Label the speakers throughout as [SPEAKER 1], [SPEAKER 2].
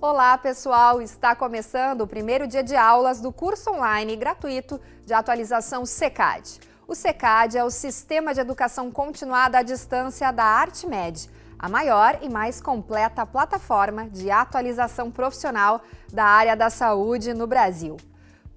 [SPEAKER 1] Olá, pessoal! Está começando o primeiro dia de aulas do curso online gratuito de atualização SECAD. O SECAD é o Sistema de Educação Continuada à Distância da ArtMed, a maior e mais completa plataforma de atualização profissional da área da saúde no Brasil.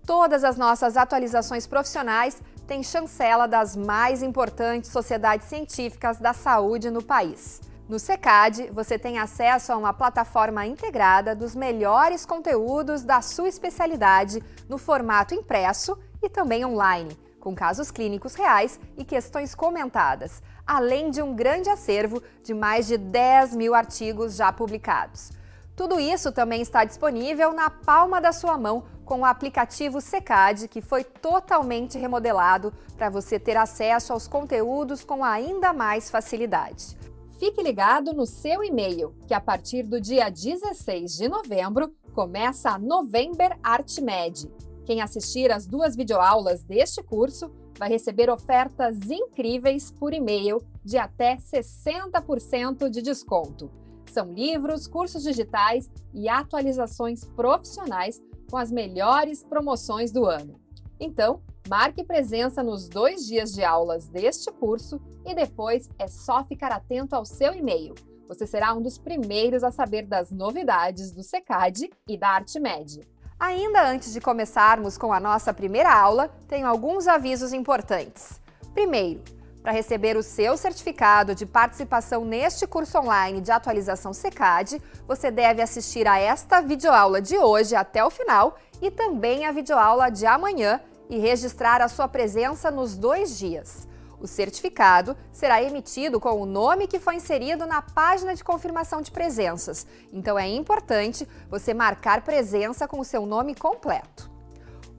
[SPEAKER 1] Todas as nossas atualizações profissionais têm chancela das mais importantes sociedades científicas da saúde no país. No SECAD, você tem acesso a uma plataforma integrada dos melhores conteúdos da sua especialidade no formato impresso e também online, com casos clínicos reais e questões comentadas, além de um grande acervo de mais de 10 mil artigos já publicados. Tudo isso também está disponível na palma da sua mão com o aplicativo SECAD, que foi totalmente remodelado para você ter acesso aos conteúdos com ainda mais facilidade. Fique ligado no seu e-mail, que a partir do dia 16 de novembro começa a November ArtMed. Quem assistir às 2 videoaulas deste curso vai receber ofertas incríveis por e-mail de até 60% de desconto. São livros, cursos digitais e atualizações profissionais com as melhores promoções do ano. Então, marque presença nos 2 dias de aulas deste curso e depois é só ficar atento ao seu e-mail. Você será um dos primeiros a saber das novidades do SECAD e da ArtMed. Ainda antes de começarmos com a nossa primeira aula, tenho alguns avisos importantes. Primeiro, para receber o seu certificado de participação neste curso online de atualização SECAD, você deve assistir a esta videoaula de hoje até o final e também a videoaula de amanhã e registrar a sua presença nos 2 dias. O certificado será emitido com o nome que foi inserido na página de confirmação de presenças, então é importante você marcar presença com o seu nome completo.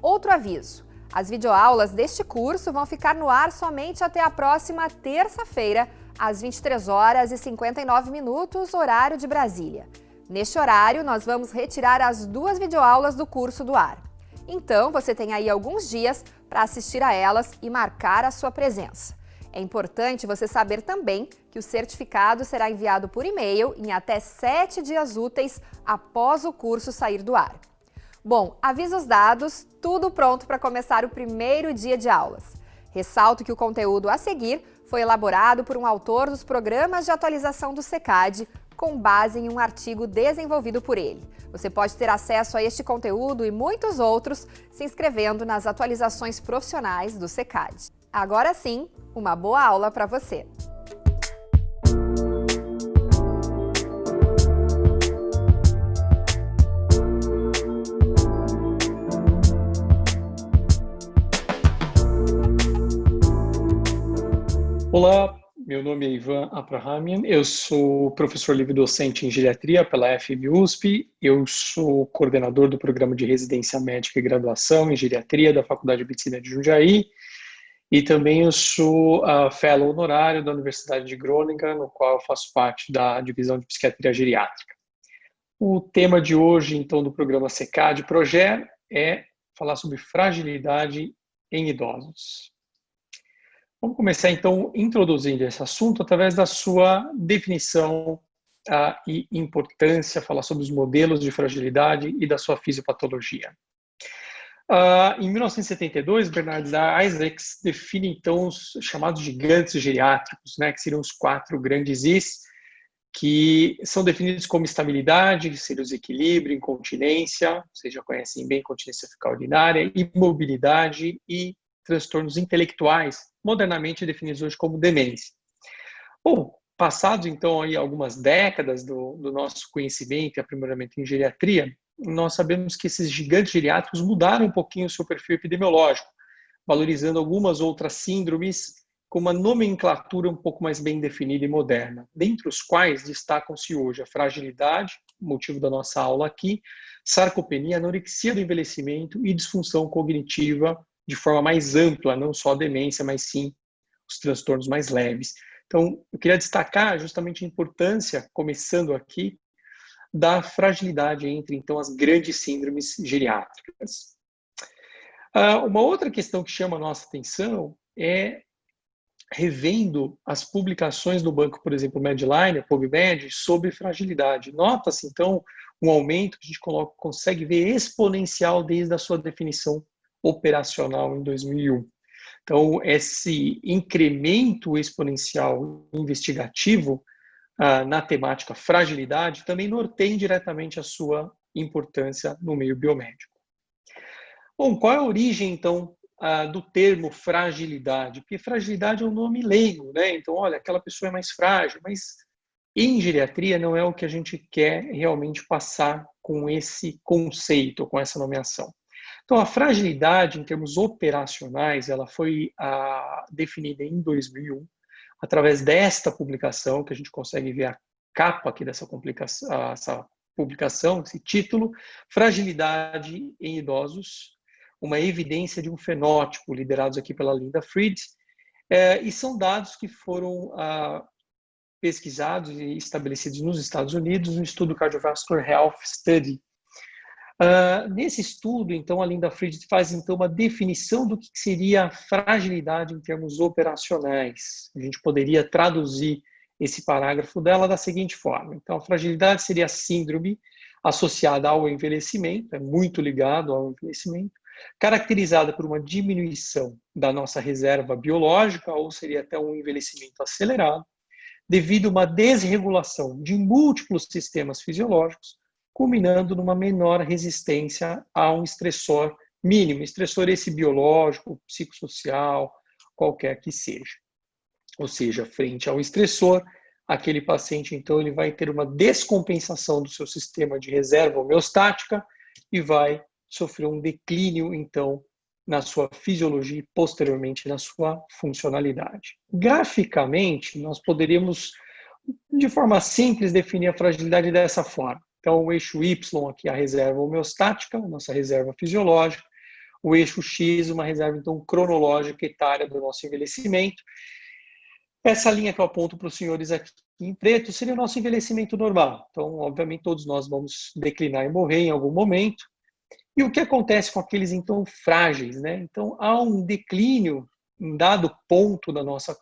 [SPEAKER 1] Outro aviso: as videoaulas deste curso vão ficar no ar somente até a próxima terça-feira, às 23h59, horário de Brasília. Neste horário, nós vamos retirar as 2 videoaulas do curso do ar. Então, você tem aí alguns dias para assistir a elas e marcar a sua presença. É importante você saber também que o certificado será enviado por e-mail em até 7 dias úteis após o curso sair do ar. Bom, avisos dados, tudo pronto para começar o primeiro dia de aulas. Ressalto que o conteúdo a seguir foi elaborado por um autor dos programas de atualização do SECAD, com base em um artigo desenvolvido por ele. Você pode ter acesso a este conteúdo e muitos outros se inscrevendo nas atualizações profissionais do SECAD. Agora sim, uma boa aula para você!
[SPEAKER 2] Olá, meu nome é Ivan Abrahamian, eu sou professor livre-docente em geriatria pela FMUSP, eu sou coordenador do programa de residência médica e graduação em geriatria da Faculdade de Medicina de Jundiaí e também eu sou fellow honorário da Universidade de Groningen, no qual eu faço parte da divisão de psiquiatria geriátrica. O tema de hoje, então, do programa SECAD Proger é falar sobre fragilidade em idosos. Vamos começar, então, introduzindo esse assunto através da sua definição e importância, falar sobre os modelos de fragilidade e da sua fisiopatologia. Em 1972, Bernard Isaacs define, então, os chamados gigantes geriátricos, né, que seriam os 4 grandes Is, que são definidos como estabilidade, que seria o desequilíbrio, incontinência, vocês já conhecem bem, incontinência fecal urinária, imobilidade e transtornos intelectuais, modernamente definidos hoje como demência. Bom, passados então aí algumas décadas do nosso conhecimento e aprimoramento em geriatria, nós sabemos que esses gigantes geriátricos mudaram um pouquinho o seu perfil epidemiológico, valorizando algumas outras síndromes com uma nomenclatura um pouco mais bem definida e moderna, dentre os quais destacam-se hoje a fragilidade, motivo da nossa aula aqui, sarcopenia, anorexia do envelhecimento e disfunção cognitiva de forma mais ampla, não só a demência, mas sim os transtornos mais leves. Então, eu queria destacar justamente a importância, começando aqui, da fragilidade entre, então, as grandes síndromes geriátricas. Uma outra questão que chama a nossa atenção é revendo as publicações do banco, por exemplo, Medline, PubMed, sobre fragilidade. Nota-se, então, um aumento que a gente consegue ver exponencial desde a sua definição operacional em 2001. Então, esse incremento exponencial investigativo na temática fragilidade também norteia diretamente a sua importância no meio biomédico. Bom, qual é a origem, então, do termo fragilidade? Porque fragilidade é um nome leigo, né? Então, olha, aquela pessoa é mais frágil, mas em geriatria não é o que a gente quer realmente passar com esse conceito, com essa nomeação. Então, a fragilidade, em termos operacionais, ela foi definida em 2001, através desta publicação, que a gente consegue ver a capa aqui dessa publicação, esse título, Fragilidade em Idosos, uma evidência de um fenótipo, liderados aqui pela Linda Fried, e são dados que foram pesquisados e estabelecidos nos Estados Unidos no estudo Cardiovascular Health Study. Nesse estudo, então, a Linda Fried faz então uma definição do que seria a fragilidade em termos operacionais. A gente poderia traduzir esse parágrafo dela da seguinte forma. Então, a fragilidade seria a síndrome associada ao envelhecimento, é muito ligado ao envelhecimento, caracterizada por uma diminuição da nossa reserva biológica, ou seria até um envelhecimento acelerado, devido a uma desregulação de múltiplos sistemas fisiológicos, culminando numa menor resistência a um estressor mínimo, estressor esse biológico, psicossocial, qualquer que seja. Ou seja, frente ao estressor, aquele paciente, então, ele vai ter uma descompensação do seu sistema de reserva homeostática e vai sofrer um declínio, então, na sua fisiologia e, posteriormente, na sua funcionalidade. Graficamente, nós poderíamos, de forma simples, definir a fragilidade dessa forma. Então, o eixo Y aqui é a reserva homeostática, a nossa reserva fisiológica. O eixo X, uma reserva, então, cronológica, etária do nosso envelhecimento. Essa linha que eu aponto para os senhores aqui em preto seria o nosso envelhecimento normal. Então, obviamente, todos nós vamos declinar e morrer em algum momento. E o que acontece com aqueles, então, frágeis, né? Então, há um declínio em dado ponto da nossa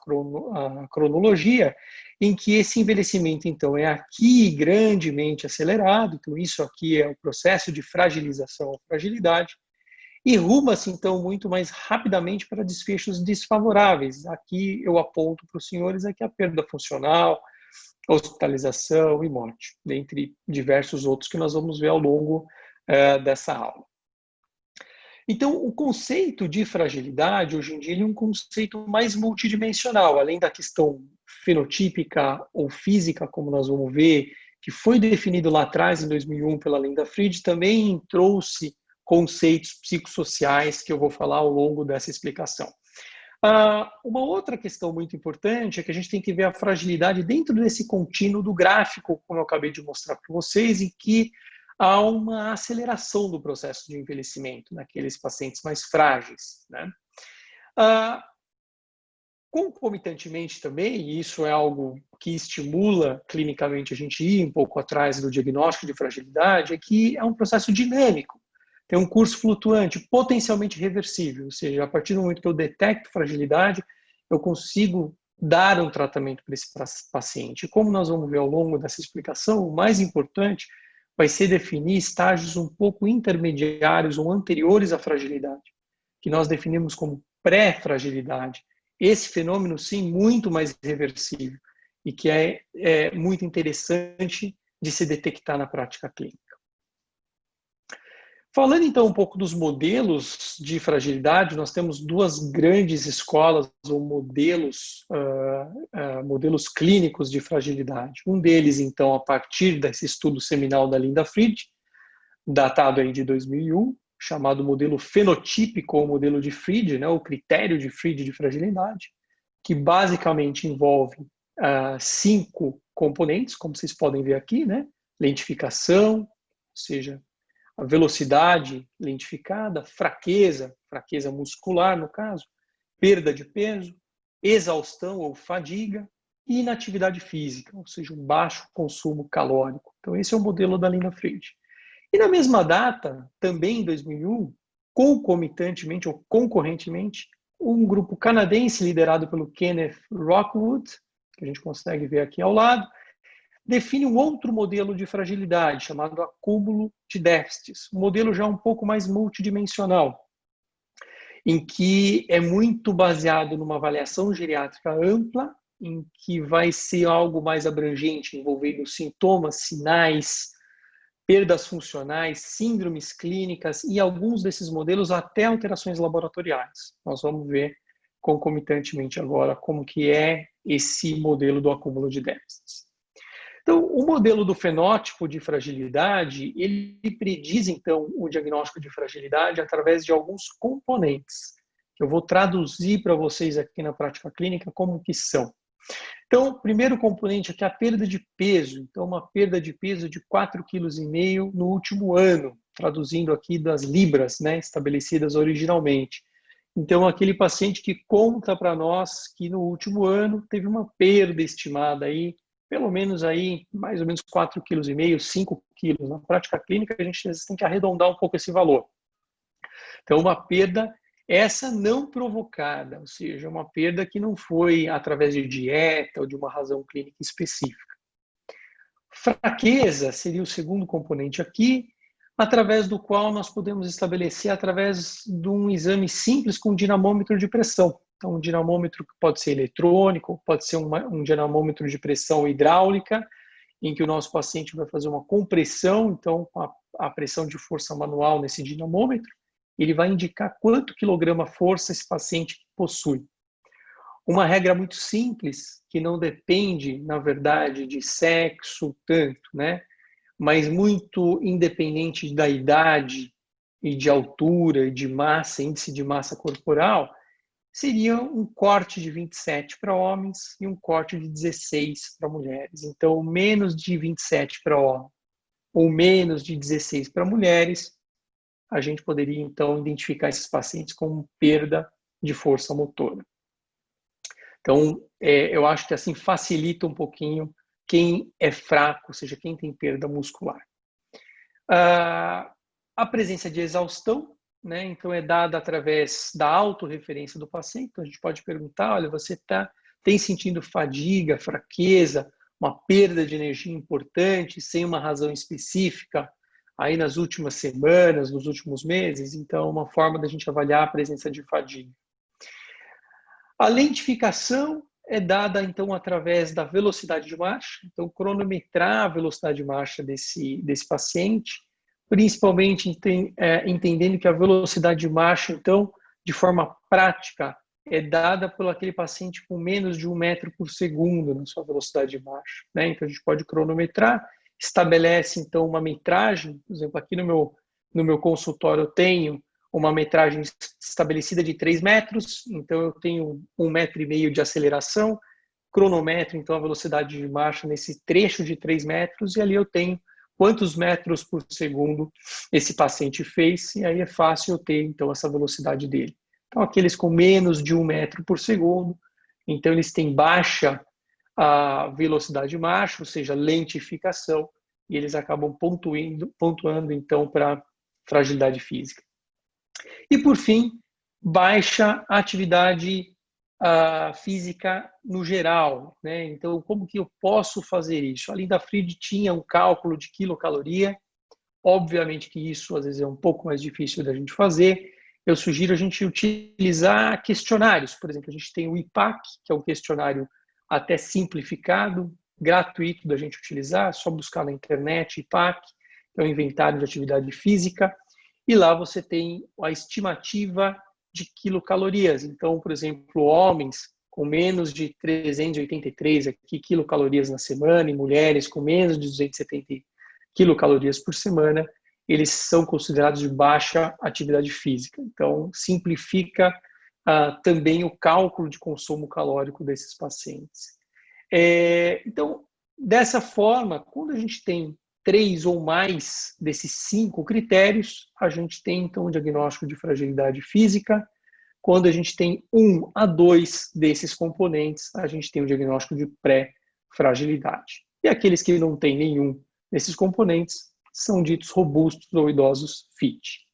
[SPEAKER 2] cronologia, em que esse envelhecimento, então, é aqui grandemente acelerado, então isso aqui é o processo de fragilização ou fragilidade, e ruma-se, então, muito mais rapidamente para desfechos desfavoráveis. Aqui eu aponto para os senhores aqui a perda funcional, hospitalização e morte, dentre diversos outros que nós vamos ver ao longo dessa aula. Então, o conceito de fragilidade, hoje em dia, é um conceito mais multidimensional, além da questão fenotípica ou física, como nós vamos ver, que foi definido lá atrás, em 2001, pela Linda Fried, também trouxe conceitos psicossociais que eu vou falar ao longo dessa explicação. Uma outra questão muito importante é que a gente tem que ver a fragilidade dentro desse contínuo do gráfico, como eu acabei de mostrar para vocês, em que há uma aceleração do processo de envelhecimento naqueles pacientes mais frágeis, né? Concomitantemente também, e isso é algo que estimula clinicamente a gente ir um pouco atrás do diagnóstico de fragilidade, é que é um processo dinâmico, tem um curso flutuante, potencialmente reversível, ou seja, a partir do momento que eu detecto fragilidade, eu consigo dar um tratamento para esse paciente. Como nós vamos ver ao longo dessa explicação, o mais importante vai ser definir estágios um pouco intermediários ou anteriores à fragilidade, que nós definimos como pré-fragilidade. Esse fenômeno, sim, muito mais reversível e que é muito interessante de se detectar na prática clínica. Falando então um pouco dos modelos de fragilidade, nós temos duas grandes escolas ou modelos clínicos de fragilidade. Um deles, então, a partir desse estudo seminal da Linda Fried, datado aí de 2001, chamado modelo fenotípico ou modelo de Fried, né, o critério de Fried de fragilidade, que basicamente envolve 5 componentes, como vocês podem ver aqui, né? Lentificação, ou seja, a velocidade lentificada, fraqueza muscular no caso, perda de peso, exaustão ou fadiga e inatividade física, ou seja, um baixo consumo calórico. Então esse é o modelo da Linda Fried. E na mesma data, também em 2001, concomitantemente ou concorrentemente, um grupo canadense liderado pelo Kenneth Rockwood, que a gente consegue ver aqui ao lado, define um outro modelo de fragilidade, chamado acúmulo de déficits, um modelo já um pouco mais multidimensional, em que é muito baseado numa avaliação geriátrica ampla, em que vai ser algo mais abrangente, envolvendo sintomas, sinais, perdas funcionais, síndromes clínicas e alguns desses modelos até alterações laboratoriais. Nós vamos ver concomitantemente agora como que é esse modelo do acúmulo de déficits. Então, o modelo do fenótipo de fragilidade, ele prediz, então, o diagnóstico de fragilidade através de alguns componentes, que eu vou traduzir para vocês aqui na prática clínica como que são. Então, o primeiro componente aqui é a perda de peso. Então, uma perda de peso de 4,5 kg no último ano, traduzindo aqui das libras, né, estabelecidas originalmente. Então, aquele paciente que conta para nós que no último ano teve uma perda estimada aí, pelo menos aí, mais ou menos 4,5 kg, 5 quilos. Na prática clínica, a gente tem que arredondar um pouco esse valor. Então, uma perda essa não provocada, ou seja, uma perda que não foi através de dieta ou de uma razão clínica específica. Fraqueza seria o segundo componente aqui, através do qual nós podemos estabelecer através de um exame simples com dinamômetro de pressão. Então, um dinamômetro que pode ser eletrônico, pode ser um dinamômetro de pressão hidráulica, em que o nosso paciente vai fazer uma compressão, então, a pressão de força manual nesse dinamômetro, ele vai indicar quanto quilograma força esse paciente possui. Uma regra muito simples, que não depende, na verdade, de sexo tanto, né? Mas muito independente da idade e de altura e de massa, índice de massa corporal, seria um corte de 27 para homens e um corte de 16 para mulheres. Então, menos de 27 para homem ou menos de 16 para mulheres, a gente poderia, então, identificar esses pacientes com perda de força motora. Então, eu acho que assim facilita um pouquinho quem é fraco, ou seja, quem tem perda muscular. A presença de exaustão, né? Então, é dada através da autorreferência do paciente. Então, a gente pode perguntar, olha, você tem sentindo fadiga, fraqueza, uma perda de energia importante, sem uma razão específica, aí nas últimas semanas, nos últimos meses? Então, uma forma da gente avaliar a presença de fadiga. A lentificação é dada, então, através da velocidade de marcha. Então, cronometrar a velocidade de marcha desse paciente, principalmente entendendo que a velocidade de marcha, então, de forma prática, é dada por aquele paciente com menos de 1 metro por segundo na sua velocidade de marcha, né? Então, a gente pode cronometrar, estabelece, então, uma metragem. Por exemplo, aqui no meu consultório eu tenho uma metragem estabelecida de 3 metros, então eu tenho 1,5 metro de aceleração, cronometro, então, a velocidade de marcha nesse trecho de 3 metros, e ali eu tenho quantos metros por segundo esse paciente fez, e aí é fácil eu ter, então, essa velocidade dele. Então, aqueles com menos de 1 metro por segundo, então, eles têm baixa a velocidade de marcha, ou seja, lentificação, e eles acabam pontuando então, para fragilidade física. E, por fim, baixa atividade física no geral, né? Então, como que eu posso fazer isso? A Linda Fried tinha um cálculo de quilocaloria. Obviamente que isso, às vezes, é um pouco mais difícil da gente fazer. Eu sugiro a gente utilizar questionários. Por exemplo, a gente tem o IPAC, que é um questionário até simplificado, gratuito da gente utilizar, é só buscar na internet IPAC, que é o Inventário de Atividade Física, e lá você tem a estimativa de quilocalorias. Então, por exemplo, homens com menos de 383 aqui, quilocalorias na semana, e mulheres com menos de 270 quilocalorias por semana, eles são considerados de baixa atividade física. Então, simplifica também o cálculo de consumo calórico desses pacientes. Então, dessa forma, quando a gente tem 3 ou mais desses 5 critérios, a gente tem, então, um diagnóstico de fragilidade física. Quando a gente tem 1 a 2 desses componentes, a gente tem o diagnóstico de pré-fragilidade. E aqueles que não têm nenhum desses componentes são ditos robustos ou idosos fit.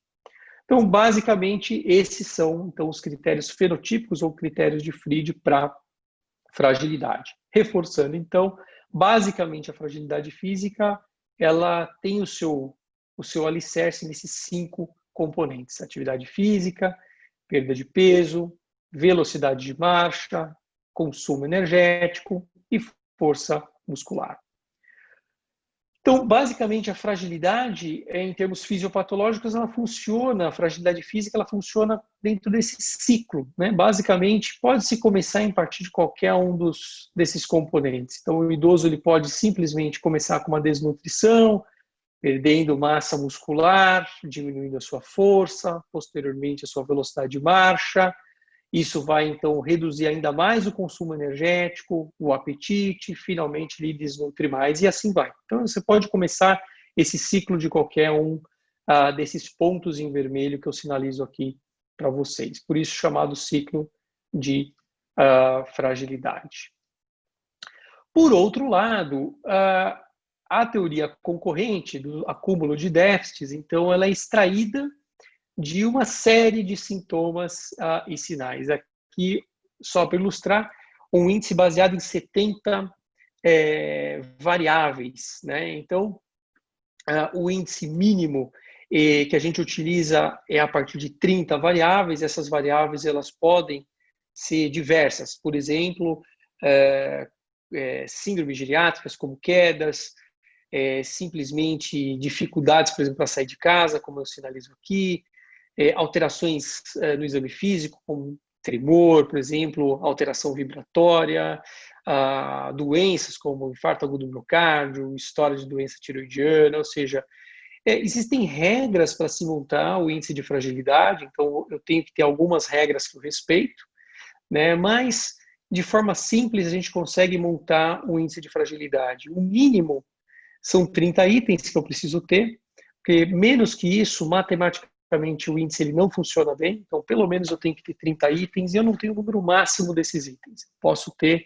[SPEAKER 2] Então, basicamente, esses são então, os critérios fenotípicos ou critérios de Fried para fragilidade. Reforçando, então, basicamente a fragilidade física, ela tem o seu alicerce nesses 5 componentes: atividade física, perda de peso, velocidade de marcha, consumo energético e força muscular. Então, basicamente, a fragilidade, em termos fisiopatológicos, ela funciona, a fragilidade física, ela funciona dentro desse ciclo, né? Basicamente, pode-se começar em partir de qualquer um desses componentes. Então, o idoso ele pode simplesmente começar com uma desnutrição, perdendo massa muscular, diminuindo a sua força, posteriormente a sua velocidade de marcha. Isso vai, então, reduzir ainda mais o consumo energético, o apetite, finalmente ele desnutre mais, e assim vai. Então, você pode começar esse ciclo de qualquer um desses pontos em vermelho que eu sinalizo aqui para vocês. Por isso, chamado ciclo de fragilidade. Por outro lado, a teoria concorrente do acúmulo de déficits, então, ela é extraída de uma série de sintomas e sinais. Aqui, só para ilustrar, um índice baseado em 70 variáveis, né? Então, o índice mínimo que a gente utiliza é a partir de 30 variáveis. Essas variáveis elas podem ser diversas. Por exemplo, síndromes geriátricas, como quedas, simplesmente dificuldades, por exemplo, para sair de casa, como eu sinalizo aqui, alterações no exame físico, como tremor, por exemplo, alteração vibratória, doenças como infarto agudo do miocárdio, história de doença tiroidiana, ou seja, existem regras para se montar o índice de fragilidade, então eu tenho que ter algumas regras que eu respeito, né? Mas de forma simples a gente consegue montar um índice de fragilidade. O mínimo são 30 itens que eu preciso ter, porque menos que isso, matematicamente, o índice ele não funciona bem, então pelo menos eu tenho que ter 30 itens e eu não tenho o número máximo desses itens. Posso ter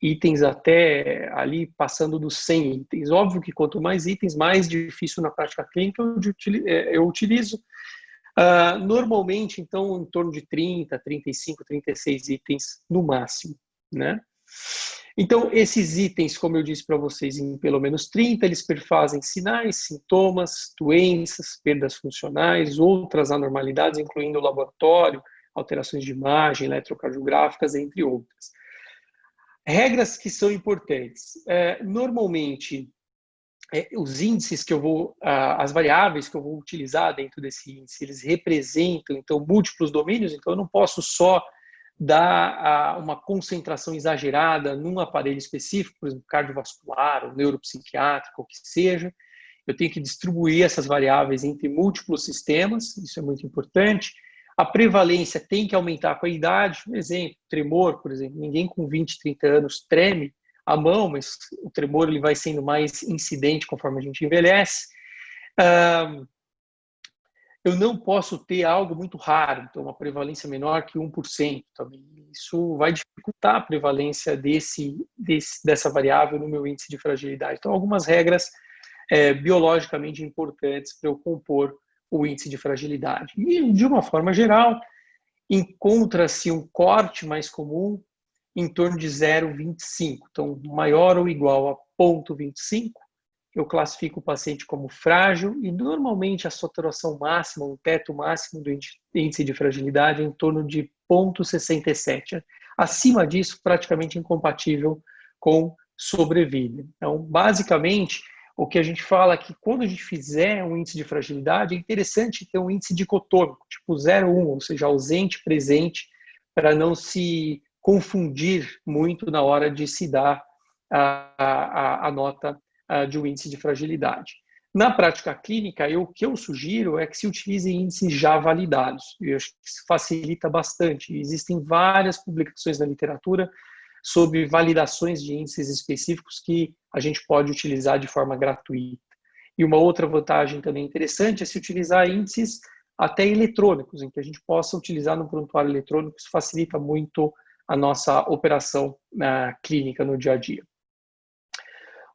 [SPEAKER 2] itens até ali passando dos 100 itens. Óbvio que quanto mais itens, mais difícil na prática clínica eu utilizo. Normalmente, então, em torno de 30, 35, 36 itens no máximo, né? Então, esses itens, como eu disse para vocês, em pelo menos 30, eles perfazem sinais, sintomas, doenças, perdas funcionais, outras anormalidades, incluindo o laboratório, alterações de imagem, eletrocardiográficas, entre outras. Regras que são importantes. Normalmente, os índices que eu vou, as variáveis que eu vou utilizar dentro desse índice, eles representam, então, múltiplos domínios, então eu não posso só dar uma concentração exagerada num aparelho específico, por exemplo, cardiovascular, ou neuropsiquiátrico, ou que seja. Eu tenho que distribuir essas variáveis entre múltiplos sistemas, isso é muito importante. A prevalência tem que aumentar com a idade. Por exemplo, tremor, por exemplo, ninguém com 20, 30 anos treme a mão, mas o tremor ele vai sendo mais incidente conforme a gente envelhece. Eu não posso ter algo muito raro, então uma prevalência menor que 1%. Também. Isso vai dificultar a prevalência dessa variável no meu índice de fragilidade. Então, algumas regras biologicamente importantes para eu compor o índice de fragilidade. E, de uma forma geral, encontra-se um corte mais comum em torno de 0,25. Então, maior ou igual a 0,25, eu classifico o paciente como frágil e, normalmente, a saturação máxima, o teto máximo do índice de fragilidade é em torno de 0,67. Acima disso, praticamente incompatível com sobrevida. Então, basicamente, o que a gente fala é que quando a gente fizer um índice de fragilidade, é interessante ter um índice dicotômico, tipo 0,1, ou seja, ausente, presente, para não se confundir muito na hora de se dar a nota de um índice de fragilidade. Na prática clínica, o que eu sugiro é que se utilizem índices já validados. Eu acho que isso facilita bastante. Existem várias publicações na literatura sobre validações de índices específicos que a gente pode utilizar de forma gratuita. E uma outra vantagem também interessante é se utilizar índices até eletrônicos, em que a gente possa utilizar no prontuário eletrônico. Isso facilita muito a nossa operação clínica no dia a dia.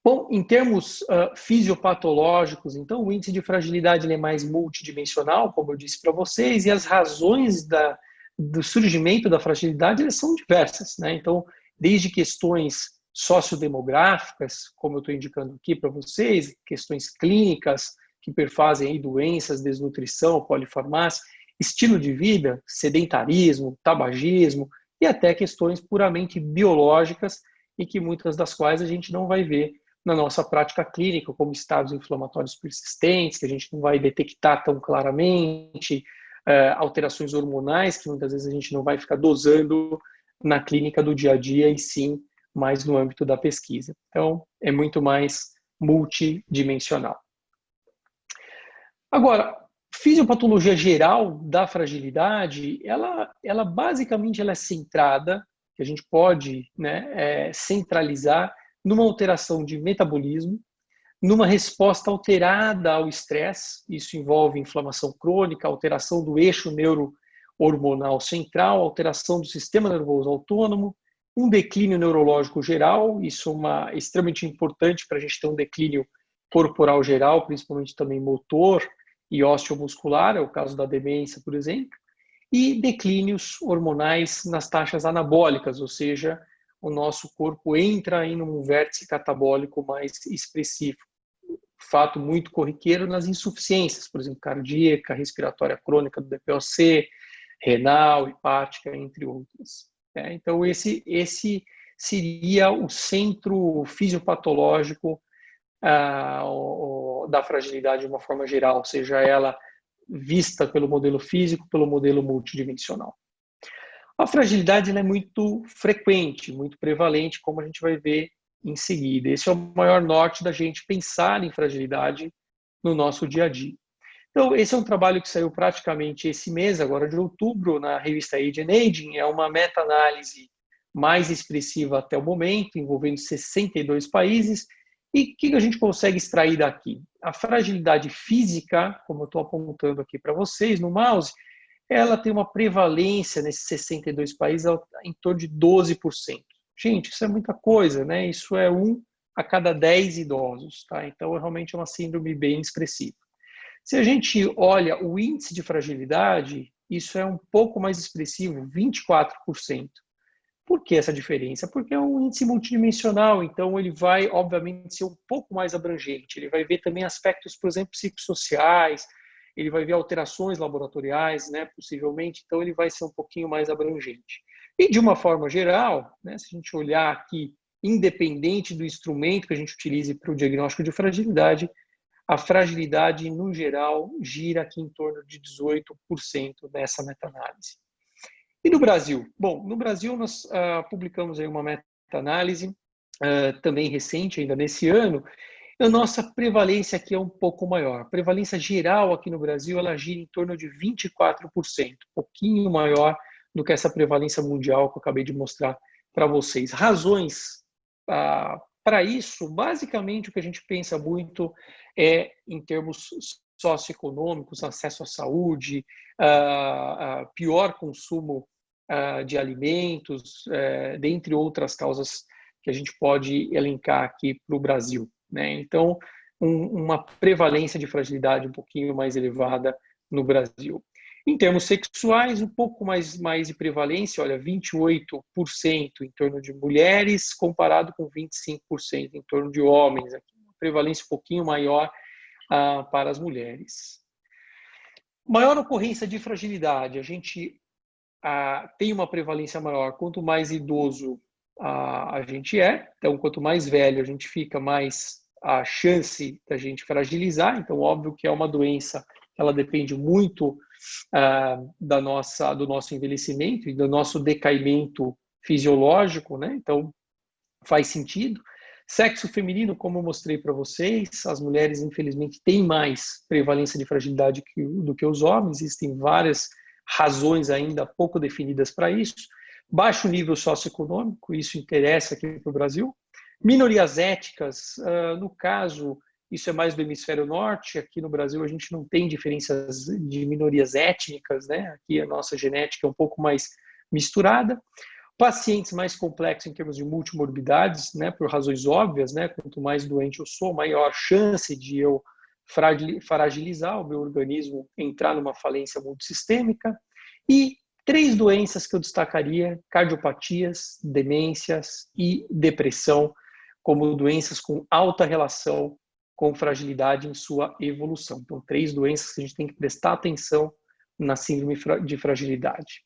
[SPEAKER 2] Bom, em termos fisiopatológicos, então, o índice de fragilidade ele é mais multidimensional, como eu disse para vocês, e as razões do surgimento da fragilidade elas são diversas, né? Então, desde questões sociodemográficas, como eu estou indicando aqui para vocês, questões clínicas que perfazem aí doenças, desnutrição, polifarmácia, estilo de vida, sedentarismo, tabagismo e até questões puramente biológicas e que muitas das quais a gente não vai ver na nossa prática clínica, como estados inflamatórios persistentes, que a gente não vai detectar tão claramente, alterações hormonais, que muitas vezes a gente não vai ficar dosando na clínica do dia a dia, e sim mais no âmbito da pesquisa. Então, é muito mais multidimensional. Agora, fisiopatologia geral da fragilidade, ela basicamente ela é centrada, que a gente pode, né, centralizar numa alteração de metabolismo, numa resposta alterada ao estresse, isso envolve inflamação crônica, alteração do eixo neurohormonal central, alteração do sistema nervoso autônomo, um declínio neurológico geral, isso é extremamente importante para a gente ter um declínio corporal geral, principalmente também motor e osteomuscular, é o caso da demência, por exemplo, e declínios hormonais nas taxas anabólicas, ou seja, o nosso corpo entra em um vértice catabólico mais expressivo. Fato muito corriqueiro nas insuficiências, por exemplo, cardíaca, respiratória crônica do DPOC, renal, hepática, entre outras. Então, esse seria o centro fisiopatológico da fragilidade de uma forma geral, seja ela vista pelo modelo físico, pelo modelo multidimensional. A fragilidade é muito frequente, muito prevalente, como a gente vai ver em seguida. Esse é o maior norte da gente pensar em fragilidade no nosso dia a dia. Então, esse é um trabalho que saiu praticamente esse mês, agora de outubro, na revista Age and Aging. É uma meta-análise mais expressiva até o momento, envolvendo 62 países. E o que a gente consegue extrair daqui? A fragilidade física, como eu estou apontando aqui para vocês no mouse, ela tem uma prevalência nesses 62 países em torno de 12%. Gente, isso é muita coisa, né? Isso é 1 a cada 10 idosos, tá? Então, realmente é uma síndrome bem expressiva. Se a gente olha o índice de fragilidade, isso é um pouco mais expressivo, 24%. Por que essa diferença? Porque é um índice multidimensional, então ele vai, obviamente, ser um pouco mais abrangente. Ele vai ver também aspectos, por exemplo, psicossociais, ele vai ver alterações laboratoriais, né, possivelmente, então ele vai ser um pouquinho mais abrangente. E de uma forma geral, né, se a gente olhar aqui, independente do instrumento que a gente utilize para o diagnóstico de fragilidade, a fragilidade, no geral, gira aqui em torno de 18% nessa meta-análise. E no Brasil? Bom, no Brasil nós publicamos aí uma meta-análise, também recente, ainda nesse ano. A nossa prevalência aqui é um pouco maior. A prevalência geral aqui no Brasil, ela gira em torno de 24%, um pouquinho maior do que essa prevalência mundial que eu acabei de mostrar para vocês. Razões para isso, basicamente o que a gente pensa muito é em termos socioeconômicos, acesso à saúde, pior consumo de alimentos, dentre outras causas que a gente pode elencar aqui para o Brasil, né? Então, uma prevalência de fragilidade um pouquinho mais elevada no Brasil. Em termos sexuais, um pouco mais de prevalência, olha, 28% em torno de mulheres, comparado com 25% em torno de homens. Aqui, uma prevalência um pouquinho maior para as mulheres. Maior ocorrência de fragilidade, a gente tem uma prevalência maior. Quanto mais idoso a gente então quanto mais velho a gente fica, mais a chance da gente fragilizar. Então, óbvio que é uma doença, ela depende muito do nosso envelhecimento e do nosso decaimento fisiológico, né? Então, faz sentido. Sexo feminino, como eu mostrei para vocês, as mulheres, infelizmente, têm mais prevalência de fragilidade do que os homens. Existem várias razões ainda pouco definidas para isso. Baixo nível socioeconômico, isso interessa aqui para o Brasil. Minorias étnicas, no caso, isso é mais do hemisfério norte. Aqui no Brasil a gente não tem diferenças de minorias étnicas, né? Aqui a nossa genética é um pouco mais misturada. Pacientes mais complexos em termos de multimorbidades, né, por razões óbvias, né, quanto mais doente eu sou, maior chance de eu fragilizar o meu organismo, entrar numa falência multissistêmica. E 3 doenças que eu destacaria: cardiopatias, demências e depressão, como doenças com alta relação com fragilidade em sua evolução. Então, 3 doenças que a gente tem que prestar atenção na síndrome de fragilidade.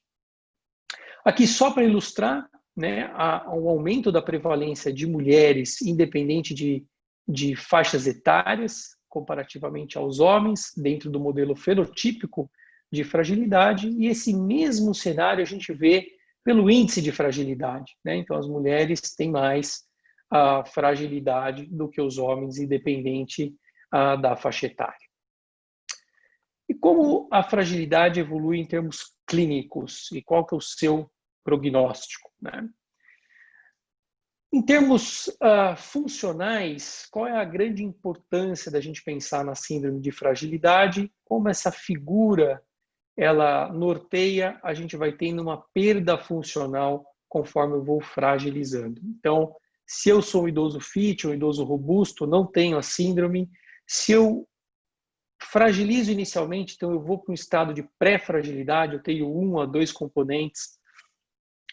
[SPEAKER 2] Aqui, só para ilustrar, né, o aumento da prevalência de mulheres, independente de faixas etárias, comparativamente aos homens, dentro do modelo fenotípico de fragilidade, e esse mesmo cenário a gente vê pelo índice de fragilidade, né? Então, as mulheres têm mais fragilidade do que os homens, independente da faixa etária. E como a fragilidade evolui em termos clínicos e qual que é o seu prognóstico, né? Em termos funcionais, qual é a grande importância da gente pensar na síndrome de fragilidade? Como essa figura ela norteia, a gente vai tendo uma perda funcional conforme eu vou fragilizando. Então, se eu sou um idoso fit, um idoso robusto, não tenho a síndrome. Se eu fragilizo inicialmente, então eu vou para um estado de pré-fragilidade, eu tenho 1 a 2 componentes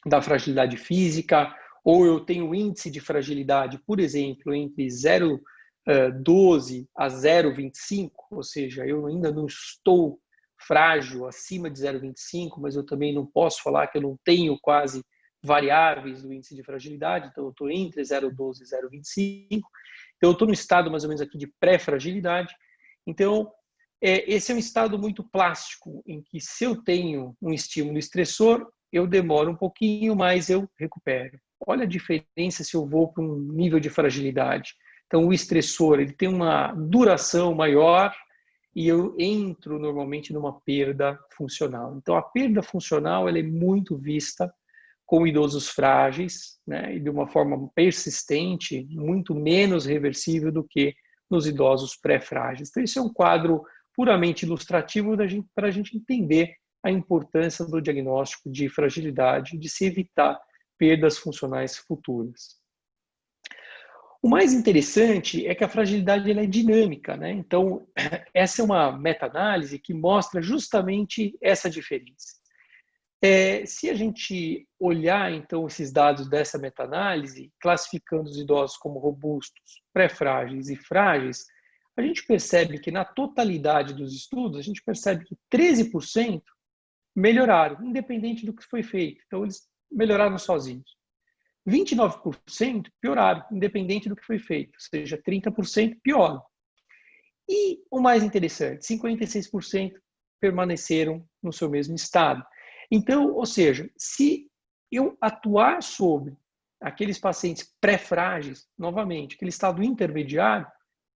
[SPEAKER 2] da fragilidade física, ou eu tenho índice de fragilidade, por exemplo, entre 0,12 a 0,25, ou seja, eu ainda não estou frágil acima de 0,25, mas eu também não posso falar que eu não tenho quase variáveis do índice de fragilidade, então eu estou entre 0,12 e 0,25, então eu estou no estado mais ou menos aqui de pré-fragilidade. Então, esse é um estado muito plástico, em que se eu tenho um estímulo estressor, eu demoro um pouquinho, mas eu recupero. Olha a diferença se eu vou para um nível de fragilidade. Então, o estressor ele tem uma duração maior e eu entro normalmente numa perda funcional. Então, a perda funcional ela é muito vista com idosos frágeis, né, e de uma forma persistente, muito menos reversível do que nos idosos pré-frágeis. Então, esse é um quadro puramente ilustrativo para a gente entender a importância do diagnóstico de fragilidade, de se evitar perdas funcionais futuras. O mais interessante é que a fragilidade ela é dinâmica, né? Então, essa é uma meta-análise que mostra justamente essa diferença. Se a gente olhar, então, esses dados dessa meta-análise, classificando os idosos como robustos, pré-frágeis e frágeis, a gente percebe que na totalidade dos estudos, a gente percebe que 13% melhoraram, independente do que foi feito. Então, eles melhoraram sozinhos. 29% pioraram, independente do que foi feito, ou seja, 30% pioram. E o mais interessante, 56% permaneceram no seu mesmo estado. Então, ou seja, se eu atuar sobre aqueles pacientes pré-frágeis, novamente, aquele estado intermediário,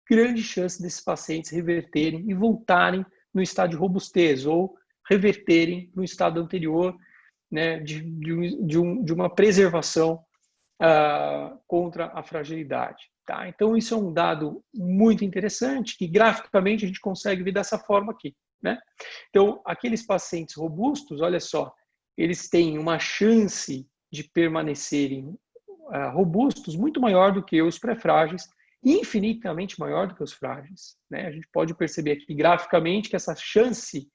[SPEAKER 2] grande chance desses pacientes reverterem e voltarem no estado de robustez ou reverterem no estado anterior, né, de uma preservação contra a fragilidade. Tá? Então, isso é um dado muito interessante que graficamente a gente consegue ver dessa forma aqui. Né? Então, aqueles pacientes robustos, olha só, eles têm uma chance de permanecerem robustos muito maior do que os pré-frágeis, infinitamente maior do que os frágeis. Né? A gente pode perceber aqui graficamente que essa chance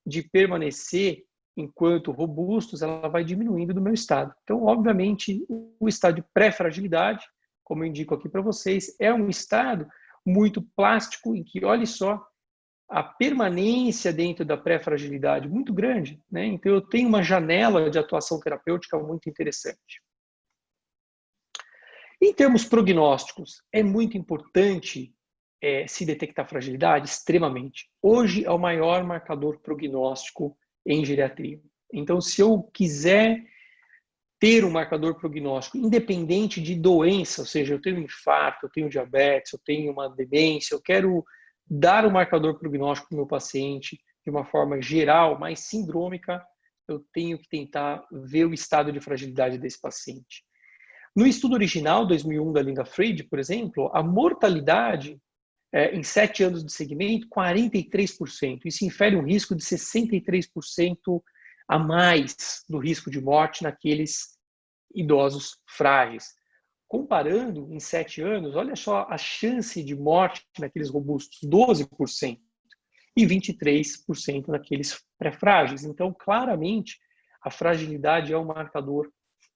[SPEAKER 2] de permanecer enquanto robustos, ela vai diminuindo do meu estado. Então, obviamente, o estado de pré-fragilidade, como eu indico aqui para vocês, é um estado muito plástico em que, olha só, a permanência dentro da pré-fragilidade muito grande, né? Então, eu tenho uma janela de atuação terapêutica muito interessante. Em termos prognósticos, é muito importante se detectar fragilidade? Extremamente. Hoje é o maior marcador prognóstico em geriatria. Então, se eu quiser ter um marcador prognóstico independente de doença, ou seja, eu tenho um infarto, eu tenho diabetes, eu tenho uma demência, eu quero dar um marcador prognóstico para o meu paciente de uma forma geral, mais sindrômica, eu tenho que tentar ver o estado de fragilidade desse paciente. No estudo original, 2001, da Linda Fried, por exemplo, a mortalidade em 7 anos de segmento, 43%. Isso infere um risco de 63% a mais do risco de morte naqueles idosos frágeis. Comparando em 7 anos, olha só a chance de morte naqueles robustos, 12%, e 23% naqueles pré-frágeis. Então, claramente, a fragilidade é um marcador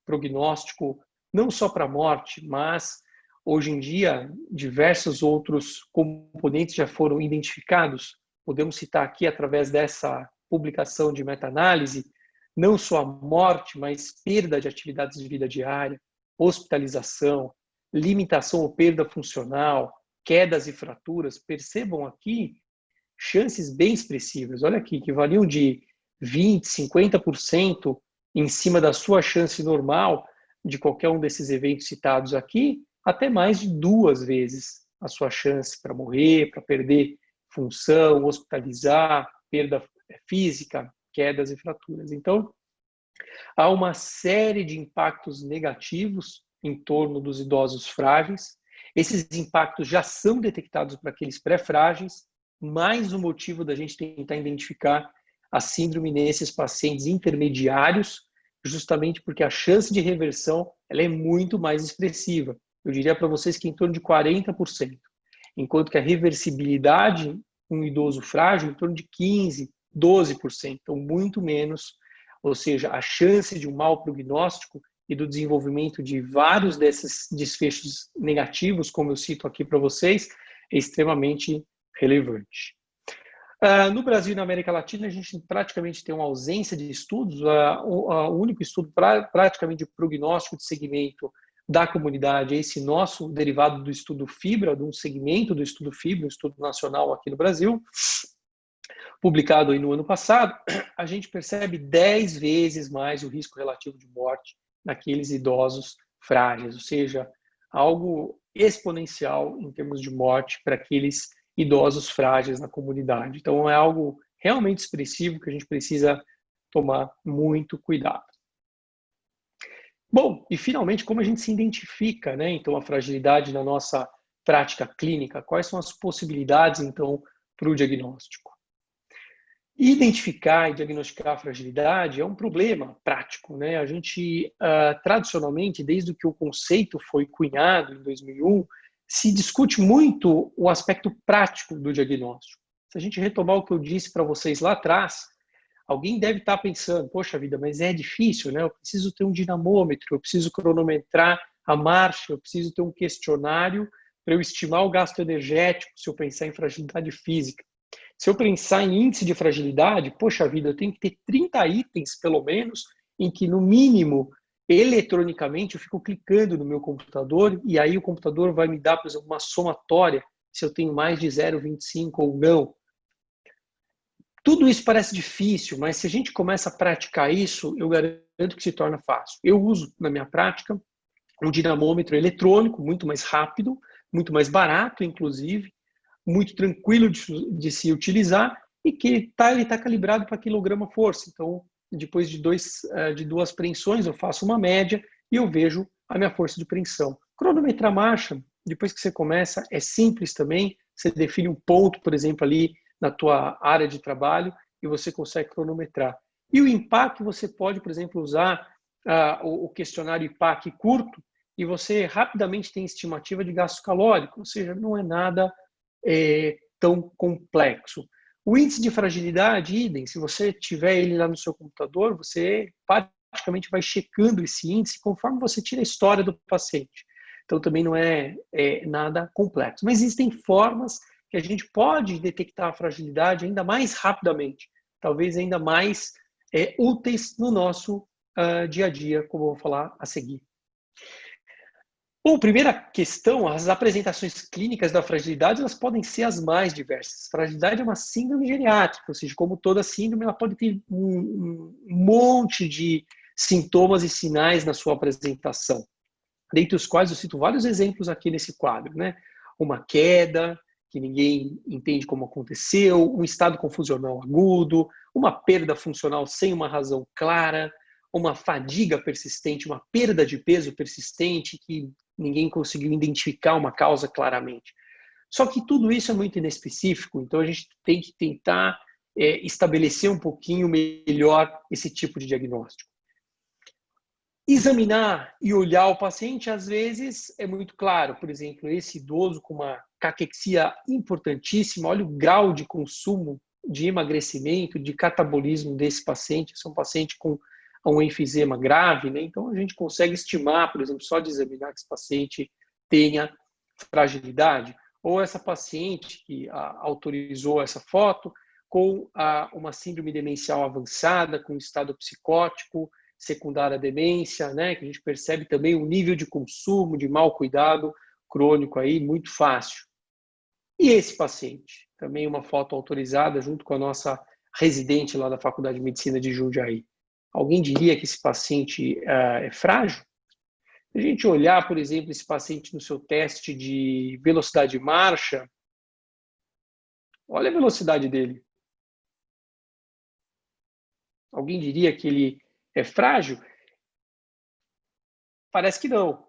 [SPEAKER 2] prognóstico não só para a morte, mas hoje em dia diversos outros componentes já foram identificados. Podemos citar aqui, através dessa publicação de meta-análise, não só a morte, mas perda de atividades de vida diária, hospitalização, limitação ou perda funcional, quedas e fraturas. Percebam aqui chances bem expressivas. Olha aqui, que variam de 20%, 50% em cima da sua chance normal de qualquer um desses eventos citados aqui, até mais de 2 vezes a sua chance para morrer, para perder função, hospitalizar, perda física, quedas e fraturas. Então, há uma série de impactos negativos em torno dos idosos frágeis. Esses impactos já são detectados para aqueles pré-frágeis, mais um motivo da gente tentar identificar a síndrome nesses pacientes intermediários, justamente porque a chance de reversão ela é muito mais expressiva. Eu diria para vocês que em torno de 40%, enquanto que a reversibilidade um idoso frágil em torno de 15%, 12%, então muito menos, ou seja, a chance de um mau prognóstico e do desenvolvimento de vários desses desfechos negativos, como eu cito aqui para vocês, é extremamente relevante. No Brasil e na América Latina, a gente praticamente tem uma ausência de estudos. O único estudo praticamente de prognóstico de segmento da comunidade é esse nosso, derivado do estudo FIBRA, de um segmento do estudo FIBRA, um estudo nacional aqui no Brasil, publicado aí no ano passado. A gente percebe 10 vezes mais o risco relativo de morte naqueles idosos frágeis, ou seja, algo exponencial em termos de morte para aqueles idosos frágeis na comunidade. Então, é algo realmente expressivo que a gente precisa tomar muito cuidado. Bom, e finalmente, como a gente se identifica, né, então, a fragilidade na nossa prática clínica? Quais são as possibilidades, então, para o diagnóstico? Identificar e diagnosticar a fragilidade é um problema prático, né? A gente, tradicionalmente, desde que o conceito foi cunhado em 2001, se discute muito o aspecto prático do diagnóstico. Se a gente retomar o que eu disse para vocês lá atrás, alguém deve estar pensando, poxa vida, mas é difícil, né? Eu preciso ter um dinamômetro, eu preciso cronometrar a marcha, eu preciso ter um questionário para eu estimar o gasto energético se eu pensar em fragilidade física. Se eu pensar em índice de fragilidade, poxa vida, eu tenho que ter 30 itens, pelo menos, em que, no mínimo, eletronicamente, eu fico clicando no meu computador e aí o computador vai me dar, por exemplo, uma somatória se eu tenho mais de 0,25 ou não. Tudo isso parece difícil, mas se a gente começa a praticar isso, eu garanto que se torna fácil. Eu uso, na minha prática, um dinamômetro eletrônico, muito mais rápido, muito mais barato, muito tranquilo de se utilizar e que ele tá calibrado para quilograma-força. Então, depois de 2 preensões, eu faço uma média e eu vejo a minha força de preensão. Cronometrar a marcha, depois que você começa, é simples também. Você define um ponto, por exemplo, ali na tua área de trabalho e você consegue cronometrar. E o IMPAC, você pode, por exemplo, usar o questionário IPAC curto e você rapidamente tem estimativa de gasto calórico, ou seja, não é nada tão complexo. O índice de fragilidade, idem, se você tiver ele lá no seu computador, você praticamente vai checando esse índice conforme você tira a história do paciente. Então também não é nada complexo. Mas existem formas que a gente pode detectar a fragilidade ainda mais rapidamente, talvez ainda mais úteis no nosso dia a dia, como eu vou falar a seguir. Bom, primeira questão, as apresentações clínicas da fragilidade, elas podem ser as mais diversas. Fragilidade é uma síndrome geriátrica, ou seja, como toda síndrome, ela pode ter um monte de sintomas e sinais na sua apresentação, dentre os quais eu cito vários exemplos aqui nesse quadro, né? Uma queda, que ninguém entende como aconteceu, um estado confusional agudo, uma perda funcional sem uma razão clara, uma fadiga persistente, uma perda de peso persistente que ninguém conseguiu identificar uma causa claramente. Só que tudo isso é muito inespecífico, então a gente tem que tentar estabelecer um pouquinho melhor esse tipo de diagnóstico. Examinar e olhar o paciente, às vezes, é muito claro. Por exemplo, esse idoso com uma caquexia importantíssima, olha o grau de consumo, de emagrecimento, de catabolismo desse paciente. Esse é um paciente com um enfisema grave, né? Então, a gente consegue estimar, por exemplo, só de examinar que esse paciente tenha fragilidade. Ou essa paciente que autorizou essa foto com uma síndrome demencial avançada, com estado psicótico, secundária à demência, né? Que a gente percebe também o nível de consumo, de mau cuidado crônico aí, muito fácil. E esse paciente? Também uma foto autorizada junto com a nossa residente lá da Faculdade de Medicina de Jundiaí. Alguém diria que esse paciente é frágil? Se a gente olhar, por exemplo, esse paciente no seu teste de velocidade de marcha, olha a velocidade dele. Alguém diria que ele é frágil? Parece que não.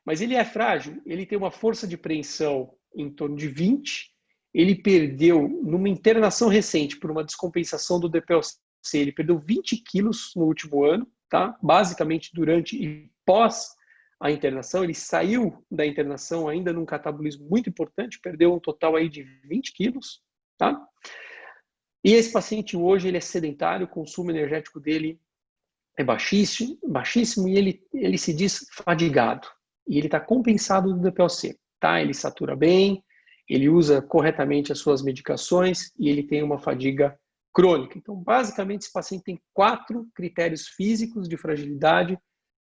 [SPEAKER 2] Mas ele é frágil, ele tem uma força de preensão em torno de 20, ele perdeu, numa internação recente, por uma descompensação do DPLC, ele perdeu 20 quilos no último ano, tá? Basicamente durante e pós a internação, ele saiu da internação ainda num catabolismo muito importante, perdeu um total aí de 20 quilos, tá? E esse paciente hoje, ele é sedentário, o consumo energético dele é baixíssimo e ele se diz fadigado. E ele está compensado do DPLC, tá? Ele satura bem, ele usa corretamente as suas medicações e ele tem uma fadiga crônica. Então, basicamente, esse paciente tem 4 critérios físicos de fragilidade,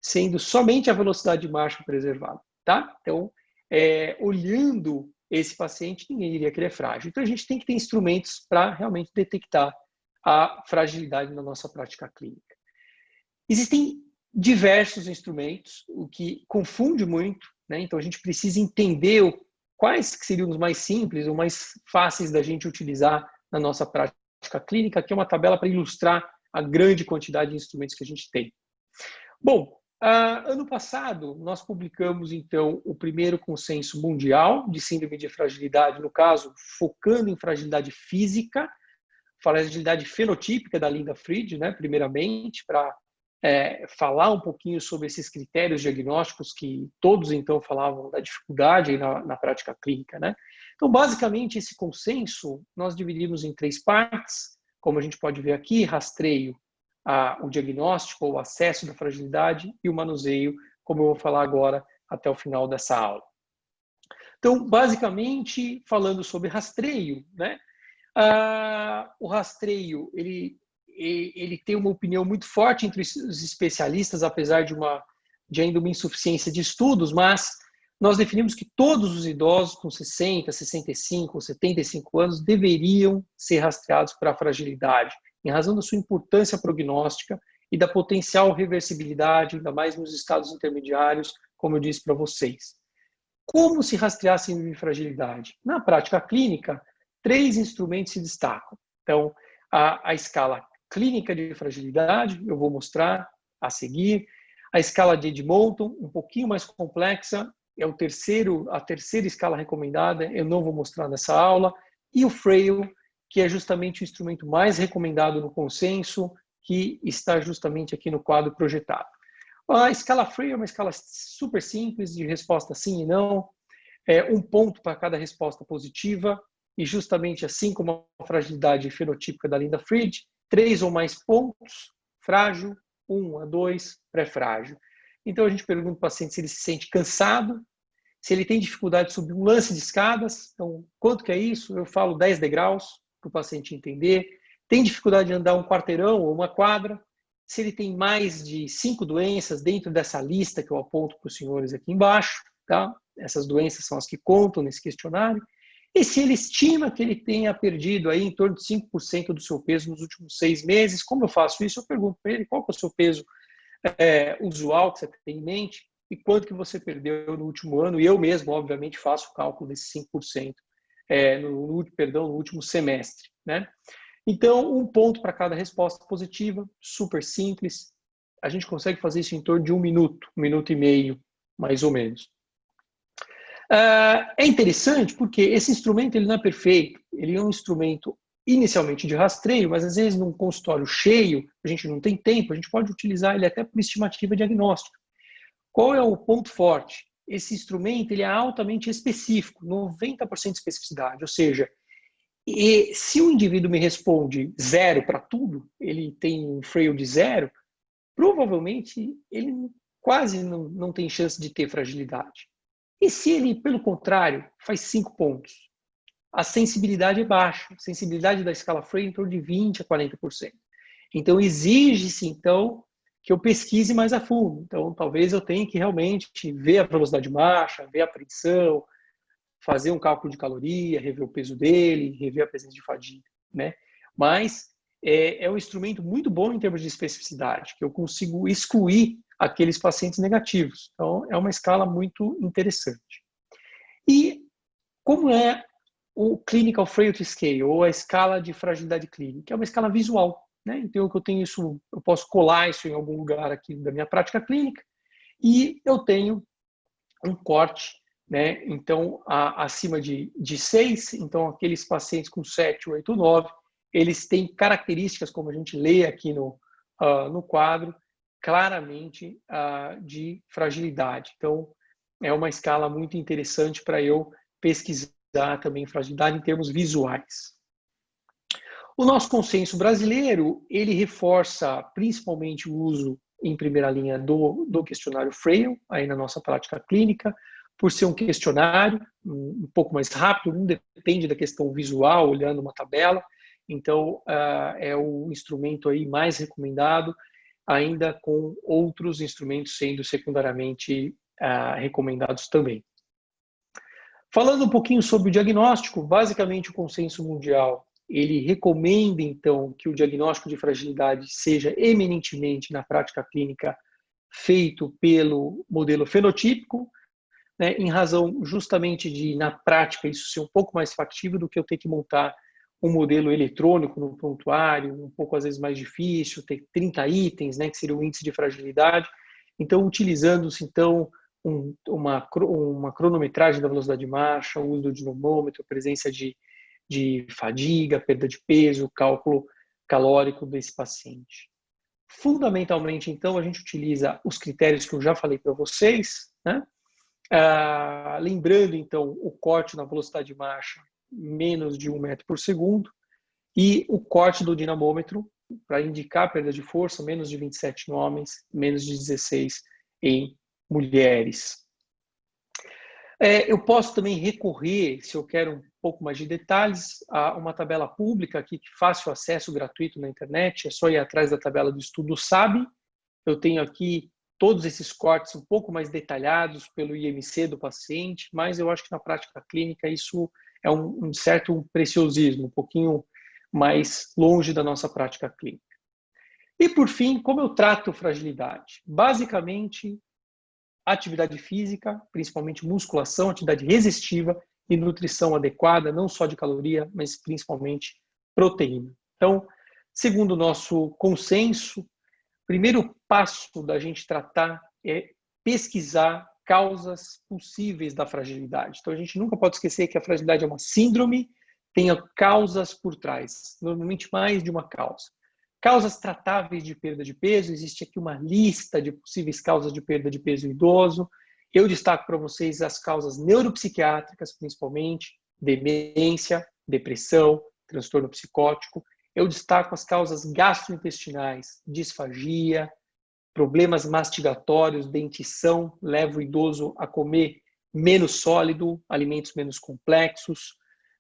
[SPEAKER 2] sendo somente a velocidade de marcha preservada, tá? Então, olhando esse paciente, ninguém diria que ele é frágil. Então, a gente tem que ter instrumentos para realmente detectar a fragilidade na nossa prática clínica. Existem diversos instrumentos, o que confunde muito, né? Então a gente precisa entender quais que seriam os mais simples ou mais fáceis da gente utilizar na nossa prática clínica, que é uma tabela para ilustrar a grande quantidade de instrumentos que a gente tem. Bom, ano passado nós publicamos então o primeiro consenso mundial de síndrome de fragilidade, no caso focando em fragilidade física, fragilidade fenotípica da Linda Fried, né? Primeiramente para falar um pouquinho sobre esses critérios diagnósticos que todos então falavam da dificuldade na prática clínica, né? Então, basicamente, esse consenso nós dividimos em 3 partes, como a gente pode ver aqui: rastreio, o diagnóstico, o acesso da fragilidade e o manuseio, como eu vou falar agora até o final dessa aula. Então, basicamente, falando sobre rastreio, né? O rastreio, ele tem uma opinião muito forte entre os especialistas, apesar de ainda uma insuficiência de estudos, mas nós definimos que todos os idosos com 60, 65 ou 75 anos deveriam ser rastreados para a fragilidade, em razão da sua importância prognóstica e da potencial reversibilidade, ainda mais nos estados intermediários, como eu disse para vocês. Como se rastrear a síndrome de fragilidade? Na prática clínica, 3 instrumentos se destacam. Então, a escala clínica de fragilidade, eu vou mostrar a seguir. A escala de Edmonton, um pouquinho mais complexa, é a terceira escala recomendada, eu não vou mostrar nessa aula. E o Frail, que é justamente o instrumento mais recomendado no consenso, que está justamente aqui no quadro projetado. A escala Frail é uma escala super simples, de resposta sim e não, 1 ponto para cada resposta positiva, e justamente assim como a fragilidade fenotípica da Linda Fried, 3 ou mais pontos, frágil, 1 a 2, pré-frágil. Então a gente pergunta para o paciente se ele se sente cansado, se ele tem dificuldade de subir um lance de escadas. Então, quanto que é isso? Eu falo 10 degraus para o paciente entender. Tem dificuldade de andar um quarteirão ou uma quadra? Se ele tem mais de 5 doenças dentro dessa lista que eu aponto para os senhores aqui embaixo, tá? Essas doenças são as que contam nesse questionário. E se ele estima que ele tenha perdido aí em torno de 5% do seu peso nos últimos 6 meses, como eu faço isso? Eu pergunto para ele qual é o seu peso usual que você tem em mente e quanto que você perdeu no último ano. E eu mesmo, obviamente, faço o cálculo desses 5% no último semestre, né? Então, 1 ponto para cada resposta positiva, super simples. A gente consegue fazer isso em torno de 1 minuto, 1 minuto e meio, mais ou menos. É interessante porque esse instrumento ele não é perfeito, ele é um instrumento inicialmente de rastreio, mas às vezes num consultório cheio, a gente não tem tempo, a gente pode utilizar ele até por estimativa diagnóstica. Qual é o ponto forte? Esse instrumento ele é altamente específico, 90% de especificidade, ou seja, se o indivíduo me responde 0 para tudo, ele tem um Frail de 0, provavelmente ele quase não tem chance de ter fragilidade. E se ele, pelo contrário, faz 5 pontos? A sensibilidade é baixa. A sensibilidade da escala Frail é em torno de 20% a 40%. Então, exige-se, então, que eu pesquise mais a fundo. Então, talvez eu tenha que realmente ver a velocidade de marcha, ver a apreensão, fazer um cálculo de caloria, rever o peso dele, rever a presença de fadiga, né? Mas é um instrumento muito bom em termos de especificidade, que eu consigo excluir aqueles pacientes negativos. Então, é uma escala muito interessante. E como é o Clinical Frailty Scale, ou a escala de fragilidade clínica? É uma escala visual, né? Então, eu posso colar isso em algum lugar aqui da minha prática clínica, e eu tenho um corte, né? Então, acima de 6, então aqueles pacientes com 7, 8, 9, eles têm características, como a gente lê aqui no quadro, claramente de fragilidade. Então, é uma escala muito interessante para eu pesquisar também fragilidade em termos visuais. O nosso consenso brasileiro, ele reforça principalmente o uso em primeira linha do questionário Frail, aí na nossa prática clínica, por ser um questionário um pouco mais rápido, não depende da questão visual, olhando uma tabela, então é o instrumento aí mais recomendado, ainda com outros instrumentos sendo secundariamente recomendados também. Falando um pouquinho sobre o diagnóstico, basicamente o consenso mundial, ele recomenda, então, que o diagnóstico de fragilidade seja eminentemente, na prática clínica, feito pelo modelo fenotípico, né, em razão justamente de, na prática, isso ser um pouco mais factível do que eu ter que montar um modelo eletrônico no prontuário, um pouco às vezes mais difícil, ter 30 itens, né, que seria o índice de fragilidade. Então, utilizando-se, então, uma cronometragem da velocidade de marcha, o uso do dinamômetro, presença de fadiga, perda de peso, cálculo calórico desse paciente. Fundamentalmente, então, a gente utiliza os critérios que eu já falei para vocês, né? Lembrando, então, o corte na velocidade de marcha menos de 1 metro por segundo e o corte do dinamômetro para indicar perda de força, menos de 27 em homens, menos de 16 em mulheres. Eu posso também recorrer, se eu quero um pouco mais de detalhes, a uma tabela pública aqui de fácil acesso gratuito na internet, é só ir atrás da tabela do estudo SAB. Eu tenho aqui todos esses cortes um pouco mais detalhados pelo IMC do paciente, mas eu acho que na prática clínica isso é um certo preciosismo, um pouquinho mais longe da nossa prática clínica. E, por fim, como eu trato fragilidade? Basicamente, atividade física, principalmente musculação, atividade resistiva e nutrição adequada, não só de caloria, mas principalmente proteína. Então, segundo o nosso consenso, o primeiro passo da gente tratar é pesquisar causas possíveis da fragilidade. Então, a gente nunca pode esquecer que a fragilidade é uma síndrome, tem causas por trás, normalmente mais de uma causa. Causas tratáveis de perda de peso, existe aqui uma lista de possíveis causas de perda de peso idoso. Eu destaco para vocês as causas neuropsiquiátricas, principalmente, demência, depressão, transtorno psicótico. Eu destaco as causas gastrointestinais, disfagia, problemas mastigatórios, dentição, leva o idoso a comer menos sólido, alimentos menos complexos,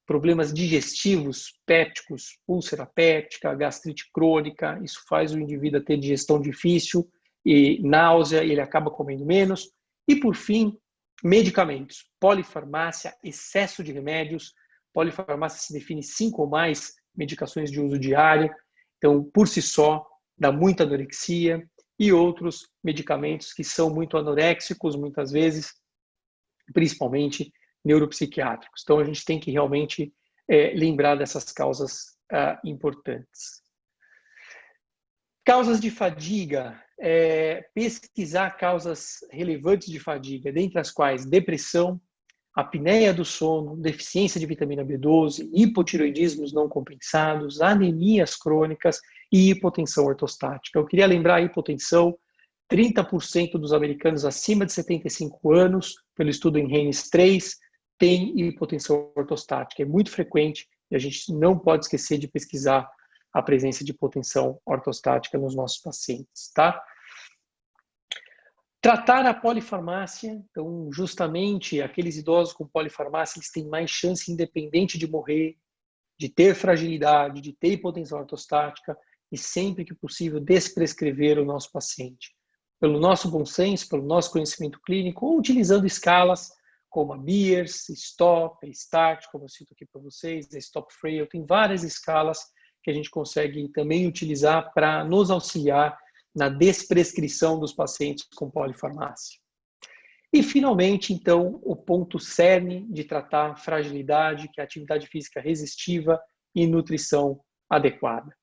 [SPEAKER 2] problemas digestivos, pépticos, úlcera péptica, gastrite crônica, isso faz o indivíduo ter digestão difícil e náusea, ele acaba comendo menos. E, por fim, medicamentos, polifarmácia, excesso de remédios. Polifarmácia se define 5 ou mais medicações de uso diário, então, por si só, dá muita anorexia, e outros medicamentos que são muito anoréxicos, muitas vezes, principalmente neuropsiquiátricos. Então, a gente tem que realmente lembrar dessas causas importantes. Causas de fadiga, pesquisar causas relevantes de fadiga, dentre as quais depressão, apneia do sono, deficiência de vitamina B12, hipotireoidismos não compensados, anemias crônicas e hipotensão ortostática. Eu queria lembrar a hipotensão, 30% dos americanos acima de 75 anos, pelo estudo em Rennes 3, tem hipotensão ortostática. É muito frequente e a gente não pode esquecer de pesquisar a presença de hipotensão ortostática nos nossos pacientes, tá? Tratar a polifarmácia, então justamente aqueles idosos com polifarmácia, eles têm mais chance, independente de morrer, de ter fragilidade, de ter hipotensão ortostática e sempre que possível desprescrever o nosso paciente. Pelo nosso bom senso, pelo nosso conhecimento clínico, ou utilizando escalas como a Beers, Stop, Start, como eu cito aqui para vocês, a Stop Frail, tem várias escalas que a gente consegue também utilizar para nos auxiliar na desprescrição dos pacientes com polifarmácia. E, finalmente, então, o ponto cerne de tratar a fragilidade, que é a atividade física resistiva e nutrição adequada.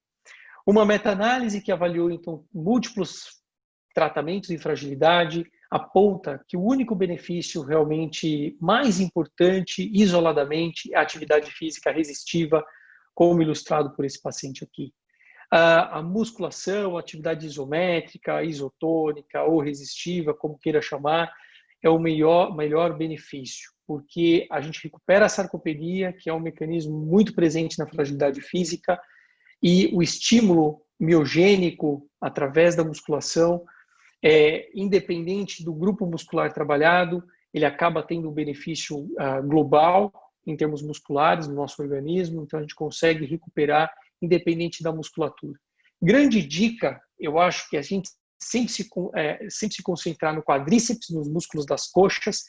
[SPEAKER 2] Uma meta-análise que avaliou, então, múltiplos tratamentos de fragilidade aponta que o único benefício realmente mais importante, isoladamente, é a atividade física resistiva, como ilustrado por esse paciente aqui. A musculação, a atividade isométrica, isotônica ou resistiva, como queira chamar, é o melhor benefício, porque a gente recupera a sarcopenia, que é um mecanismo muito presente na fragilidade física, e o estímulo miogênico através da musculação, independente do grupo muscular trabalhado, ele acaba tendo um benefício global em termos musculares no nosso organismo, então a gente consegue recuperar independente da musculatura. Grande dica, eu acho que a gente sempre se concentrar no quadríceps, nos músculos das coxas,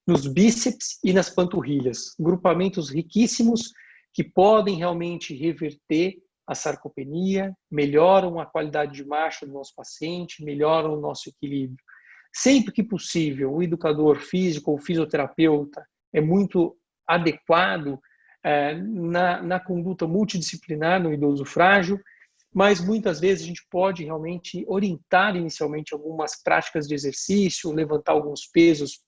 [SPEAKER 2] nos bíceps e nas panturrilhas. Grupamentos riquíssimos que podem realmente reverter a sarcopenia, melhoram a qualidade de marcha do nosso paciente, melhoram o nosso equilíbrio. Sempre que possível, o educador físico ou fisioterapeuta é muito adequado na conduta multidisciplinar no idoso frágil, mas muitas vezes a gente pode realmente orientar inicialmente algumas práticas de exercício, levantar alguns pesos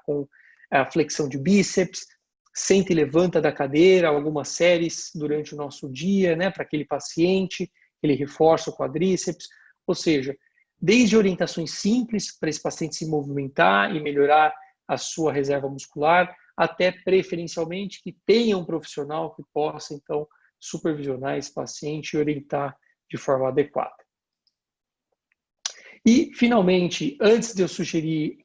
[SPEAKER 2] com a flexão de bíceps, senta e levanta da cadeira, algumas séries durante o nosso dia, né, para aquele paciente, ele reforça o quadríceps, ou seja, desde orientações simples para esse paciente se movimentar e melhorar a sua reserva muscular, até preferencialmente que tenha um profissional que possa, então, supervisionar esse paciente e orientar de forma adequada. E, finalmente, antes de eu sugerir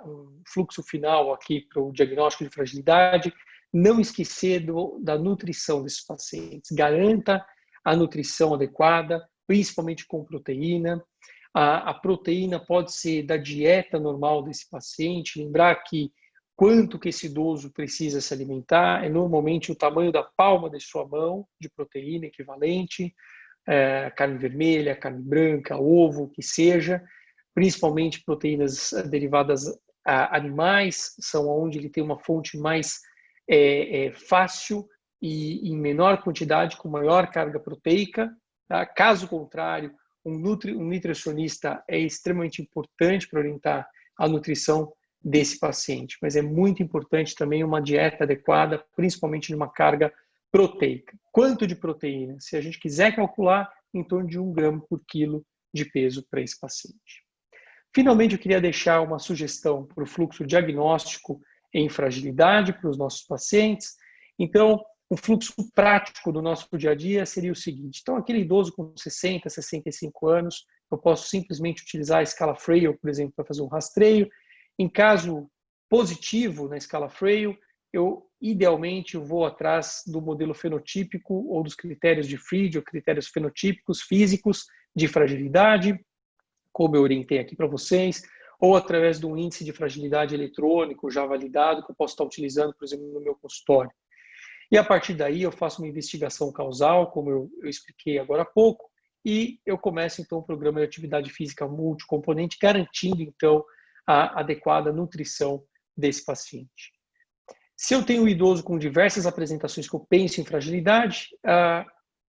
[SPEAKER 2] um fluxo final aqui para o diagnóstico de fragilidade, não esquecer da nutrição desses pacientes. Garanta a nutrição adequada, principalmente com proteína. A proteína pode ser da dieta normal desse paciente, lembrar que quanto que esse idoso precisa se alimentar é normalmente o tamanho da palma de sua mão de proteína equivalente, carne vermelha, carne branca, ovo, que seja, principalmente proteínas derivadas animais, são onde ele tem uma fonte mais fácil e em menor quantidade, com maior carga proteica. Tá? Caso contrário, um nutricionista é extremamente importante para orientar a nutrição desse paciente, mas é muito importante também uma dieta adequada, principalmente de uma carga proteica. Quanto de proteína? Se a gente quiser calcular, em torno de 1 grama por quilo de peso para esse paciente. Finalmente, eu queria deixar uma sugestão para o fluxo diagnóstico em fragilidade para os nossos pacientes. Então, um fluxo prático do nosso dia a dia seria o seguinte. Então, aquele idoso com 60, 65 anos, eu posso simplesmente utilizar a escala Frail, por exemplo, para fazer um rastreio. Em caso positivo na escala Frail, idealmente eu vou atrás do modelo fenotípico ou dos critérios de Fried, ou critérios fenotípicos físicos de fragilidade, como eu orientei aqui para vocês, ou através de um índice de fragilidade eletrônico já validado, que eu posso estar utilizando, por exemplo, no meu consultório. E a partir daí eu faço uma investigação causal, como eu expliquei agora há pouco, e eu começo então um programa de atividade física multicomponente, garantindo então a adequada nutrição desse paciente. Se eu tenho um idoso com diversas apresentações que eu penso em fragilidade,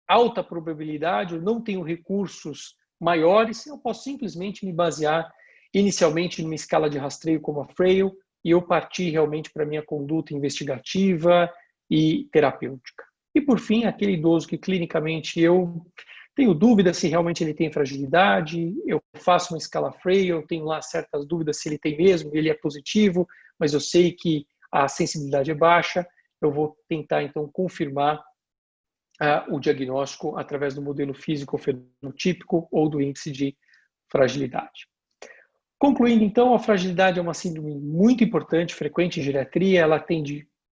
[SPEAKER 2] alta probabilidade, eu não tenho recursos maiores, eu posso simplesmente me basear inicialmente numa escala de rastreio como a Frail e eu parti realmente para a minha conduta investigativa e terapêutica. E, por fim, aquele idoso que clinicamente eu tenho dúvida se realmente ele tem fragilidade, eu faço uma escala Frail, eu tenho lá certas dúvidas se ele tem mesmo, ele é positivo, mas eu sei que a sensibilidade é baixa, eu vou tentar, então, confirmar o diagnóstico através do modelo físico-fenotípico ou do índice de fragilidade. Concluindo, então, a fragilidade é uma síndrome muito importante, frequente em geriatria, ela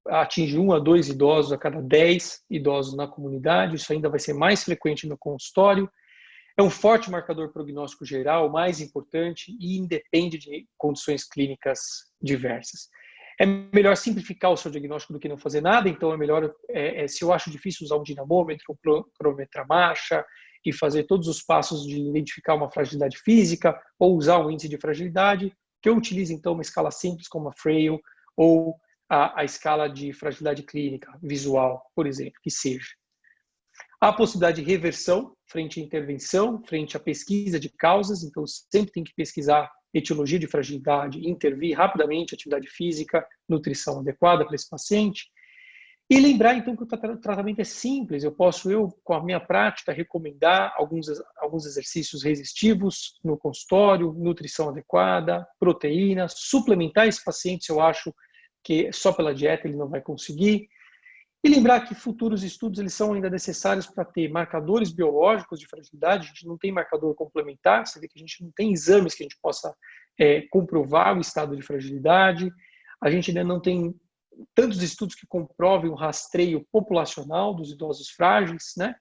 [SPEAKER 2] atinge 1 a 2 idosos a cada 10 idosos na comunidade, isso ainda vai ser mais frequente no consultório. É um forte marcador prognóstico geral, mais importante, e independe de condições clínicas diversas. É melhor simplificar o seu diagnóstico do que não fazer nada, então é melhor, se eu acho difícil usar um dinamômetro, um cronômetro a marcha, e fazer todos os passos de identificar uma fragilidade física, ou usar um índice de fragilidade, que eu utilize então uma escala simples como a Frail, ou a escala de fragilidade clínica, visual, por exemplo, que seja. Há a possibilidade de reversão frente à intervenção, frente à pesquisa de causas, então sempre tem que pesquisar etiologia de fragilidade, intervir rapidamente, atividade física, nutrição adequada para esse paciente. E lembrar, então, que o tratamento é simples. Eu posso, com a minha prática, recomendar alguns exercícios resistivos no consultório, nutrição adequada, proteína, suplementar esse paciente se eu acho que só pela dieta ele não vai conseguir. E lembrar que futuros estudos eles são ainda necessários para ter marcadores biológicos de fragilidade. A gente não tem marcador complementar, você vê que a gente não tem exames que a gente possa comprovar o estado de fragilidade. A gente ainda não tem tantos estudos que comprovem o rastreio populacional dos idosos frágeis, né?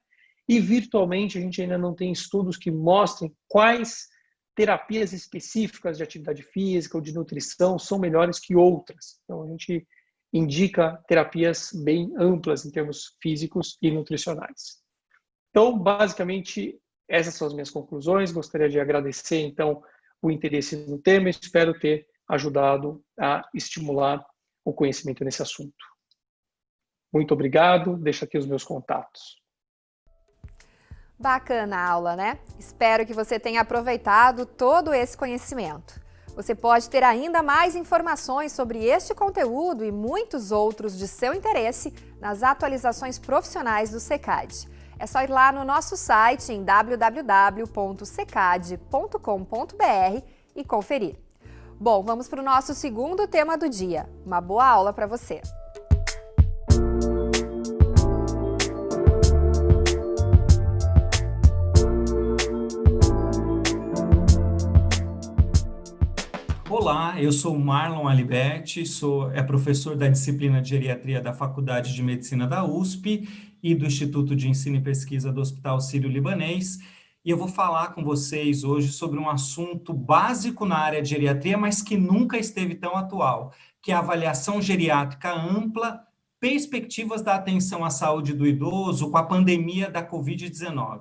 [SPEAKER 2] E virtualmente a gente ainda não tem estudos que mostrem quais terapias específicas de atividade física ou de nutrição são melhores que outras. Então a gente indica terapias bem amplas em termos físicos e nutricionais. Então, basicamente, essas são as minhas conclusões. Gostaria de agradecer, então, o interesse no tema e espero ter ajudado a estimular o conhecimento nesse assunto. Muito obrigado. Deixo aqui os meus contatos.
[SPEAKER 1] Bacana a aula, né? Espero que você tenha aproveitado todo esse conhecimento. Você pode ter ainda mais informações sobre este conteúdo e muitos outros de seu interesse nas atualizações profissionais do SECAD. É só ir lá no nosso site em www.secad.com.br e conferir. Bom, vamos para o nosso segundo tema do dia. Uma boa aula para você!
[SPEAKER 3] Olá, eu sou Marlon Aliberti, professor da disciplina de Geriatria da Faculdade de Medicina da USP e do Instituto de Ensino e Pesquisa do Hospital Sírio-Libanês, e eu vou falar com vocês hoje sobre um assunto básico na área de geriatria, mas que nunca esteve tão atual, que é a avaliação geriátrica ampla, perspectivas da atenção à saúde do idoso com a pandemia da Covid-19.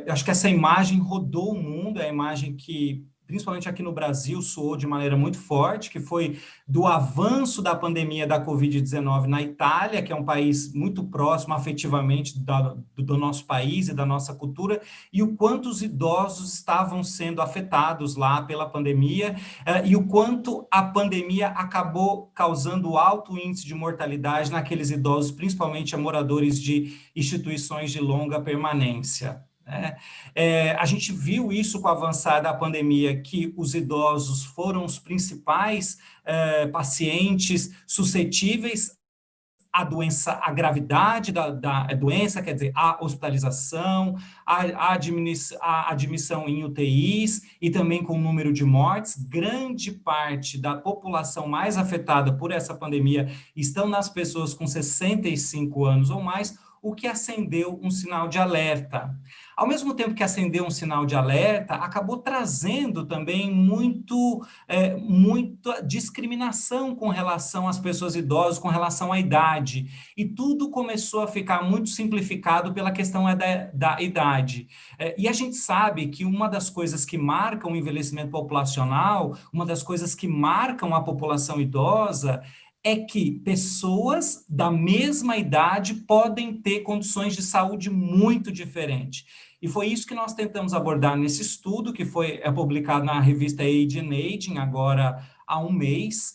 [SPEAKER 3] Eu acho que essa imagem rodou o mundo, é a imagem que principalmente aqui no Brasil, soou de maneira muito forte, que foi do avanço da pandemia da Covid-19 na Itália, que é um país muito próximo afetivamente do nosso país e da nossa cultura, e o quanto os idosos estavam sendo afetados lá pela pandemia, e o quanto a pandemia acabou causando alto índice de mortalidade naqueles idosos, principalmente a moradores de instituições de longa permanência. A gente viu isso com o avançar da pandemia, que os idosos foram os principais pacientes suscetíveis à doença, à gravidade da doença, quer dizer, a hospitalização, a admissão em UTIs e também com o número de mortes. Grande parte da população mais afetada por essa pandemia estão nas pessoas com 65 anos ou mais, o que acendeu um sinal de alerta. Ao mesmo tempo que acendeu um sinal de alerta, acabou trazendo também muita discriminação com relação às pessoas idosas, com relação à idade. E tudo começou a ficar muito simplificado pela questão da idade. E a gente sabe que uma das coisas que marcam o envelhecimento populacional, uma das coisas que marcam a população idosa, é que pessoas da mesma idade podem ter condições de saúde muito diferentes. E foi isso que nós tentamos abordar nesse estudo, que é publicado na revista Age and Aging, agora há um mês,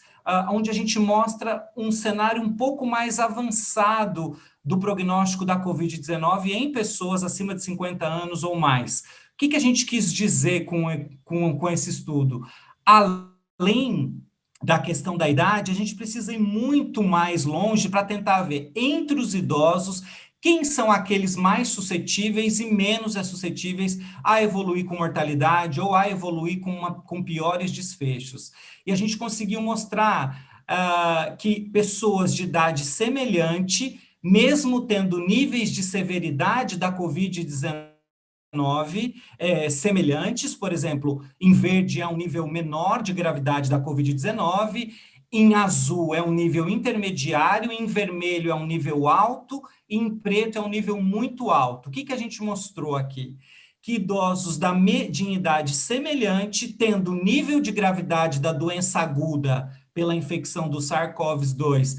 [SPEAKER 3] onde a gente mostra um cenário um pouco mais avançado do prognóstico da Covid-19 em pessoas acima de 50 anos ou mais. O que a gente quis dizer com esse estudo? Além da questão da idade, a gente precisa ir muito mais longe para tentar ver entre os idosos quem são aqueles mais suscetíveis e menos suscetíveis a evoluir com mortalidade ou a evoluir com piores desfechos. E a gente conseguiu mostrar que pessoas de idade semelhante, mesmo tendo níveis de severidade da Covid-19 semelhantes, por exemplo, em verde é um nível menor de gravidade da Covid-19, em azul é um nível intermediário, em vermelho é um nível alto, e em preto é um nível muito alto. O que a gente mostrou aqui? Que idosos de idade semelhante, tendo nível de gravidade da doença aguda pela infecção do SARS-CoV-2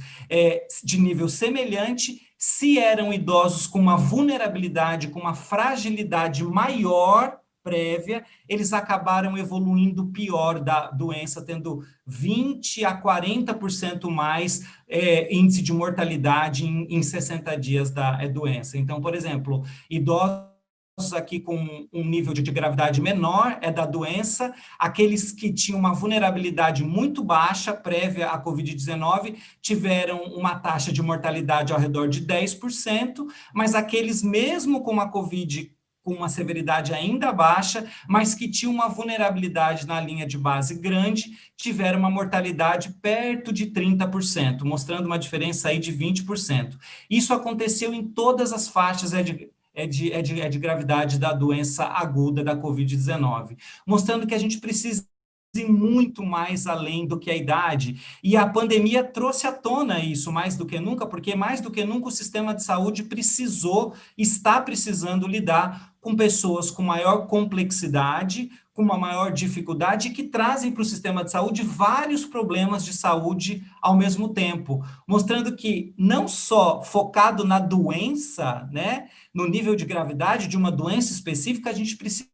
[SPEAKER 3] de nível semelhante, se eram idosos com uma vulnerabilidade, com uma fragilidade maior prévia, eles acabaram evoluindo pior da doença, tendo 20% a 40% mais índice de mortalidade em 60 dias da doença. Então, por exemplo, idosos aqui com um nível de gravidade menor da doença, aqueles que tinham uma vulnerabilidade muito baixa prévia à Covid-19 tiveram uma taxa de mortalidade ao redor de 10%, mas aqueles mesmo com a Covid com uma severidade ainda baixa, mas que tinham uma vulnerabilidade na linha de base grande, tiveram uma mortalidade perto de 30%, mostrando uma diferença aí de 20%. Isso aconteceu em todas as faixas de gravidade da doença aguda da Covid-19, mostrando que a gente precisa ir muito mais além do que a idade, e a pandemia trouxe à tona isso mais do que nunca, porque mais do que nunca o sistema de saúde está precisando lidar com pessoas com maior complexidade, com uma maior dificuldade, que trazem para o sistema de saúde vários problemas de saúde ao mesmo tempo, mostrando que não só focado na doença, né, no nível de gravidade de uma doença específica, a gente precisa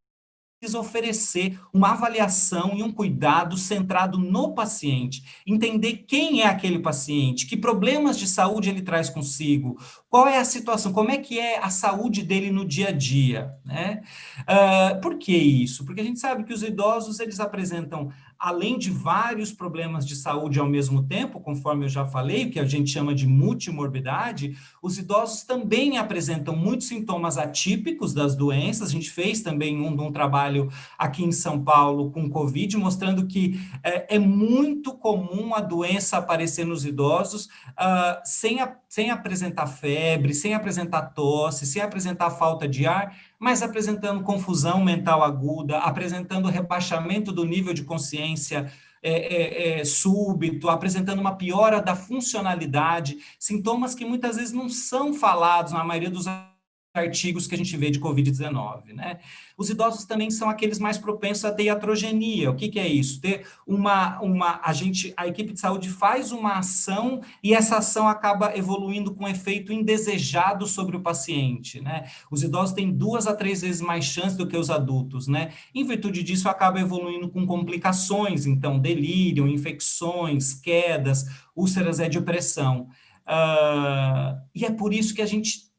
[SPEAKER 3] oferecer uma avaliação e um cuidado centrado no paciente, entender quem é aquele paciente, que problemas de saúde ele traz consigo, qual é a situação, como é que é a saúde dele no dia a dia, né? Por que isso? Porque a gente sabe que os idosos, eles apresentam, além de vários problemas de saúde ao mesmo tempo, conforme eu já falei, o que a gente chama de multimorbidade, os idosos também apresentam muitos sintomas atípicos das doenças. A gente fez também um trabalho aqui em São Paulo com Covid, mostrando que é muito comum a doença aparecer nos idosos sem apresentar febre, sem apresentar tosse, sem apresentar falta de ar, mas apresentando confusão mental aguda, apresentando rebaixamento do nível de consciência súbito, apresentando uma piora da funcionalidade, sintomas que muitas vezes não são falados na maioria dos artigos que a gente vê de Covid-19, né? Os idosos também são aqueles mais propensos a ter iatrogenia. O que é isso? Ter a equipe de saúde faz uma ação e essa ação acaba evoluindo com efeito indesejado sobre o paciente, né? Os idosos têm 2 a 3 vezes mais chance do que os adultos, né? Em virtude disso, acaba evoluindo com complicações, então, delírio, infecções, quedas, úlceras de pressão. E é por isso que a gente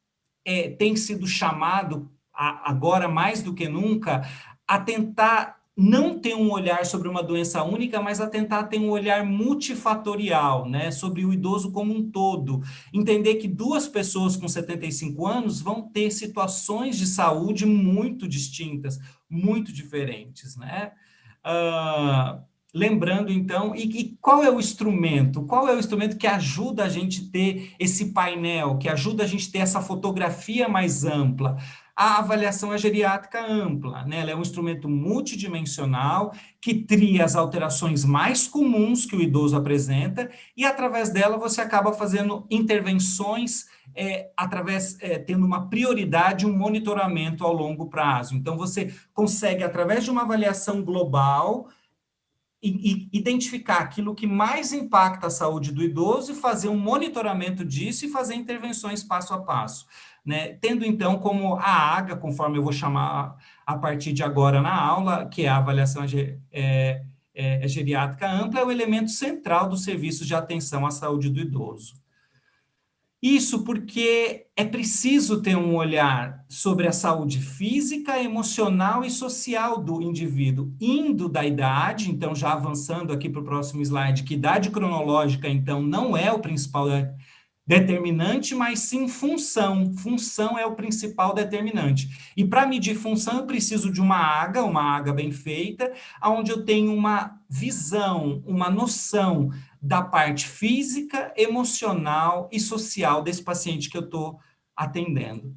[SPEAKER 3] tem sido chamado, agora mais do que nunca, a tentar não ter um olhar sobre uma doença única, mas a tentar ter um olhar multifatorial, né, sobre o idoso como um todo. Entender que 2 pessoas com 75 anos vão ter situações de saúde muito distintas, muito diferentes, né? Lembrando, então, e qual é o instrumento? Qual é o instrumento que ajuda a gente a ter esse painel, que ajuda a gente a ter essa fotografia mais ampla? A avaliação geriátrica ampla, né? Ela é um instrumento multidimensional que tria as alterações mais comuns que o idoso apresenta e, através dela, você acaba fazendo intervenções tendo uma prioridade, um monitoramento ao longo prazo. Então, você consegue, através de uma avaliação global, identificar aquilo que mais impacta a saúde do idoso e fazer um monitoramento disso e fazer intervenções passo a passo, né? Tendo, então, como a AGA, conforme eu vou chamar a partir de agora na aula, que é a avaliação geriátrica ampla, é o elemento central dos serviços de atenção à saúde do idoso. Isso porque é preciso ter um olhar sobre a saúde física, emocional e social do indivíduo, indo da idade, então já avançando aqui para o próximo slide, que idade cronológica, então, não é o principal determinante, mas sim função. Função é o principal determinante. E para medir função, eu preciso de uma AGA bem feita, onde eu tenho uma visão, uma noção da parte física, emocional e social desse paciente que eu estou atendendo.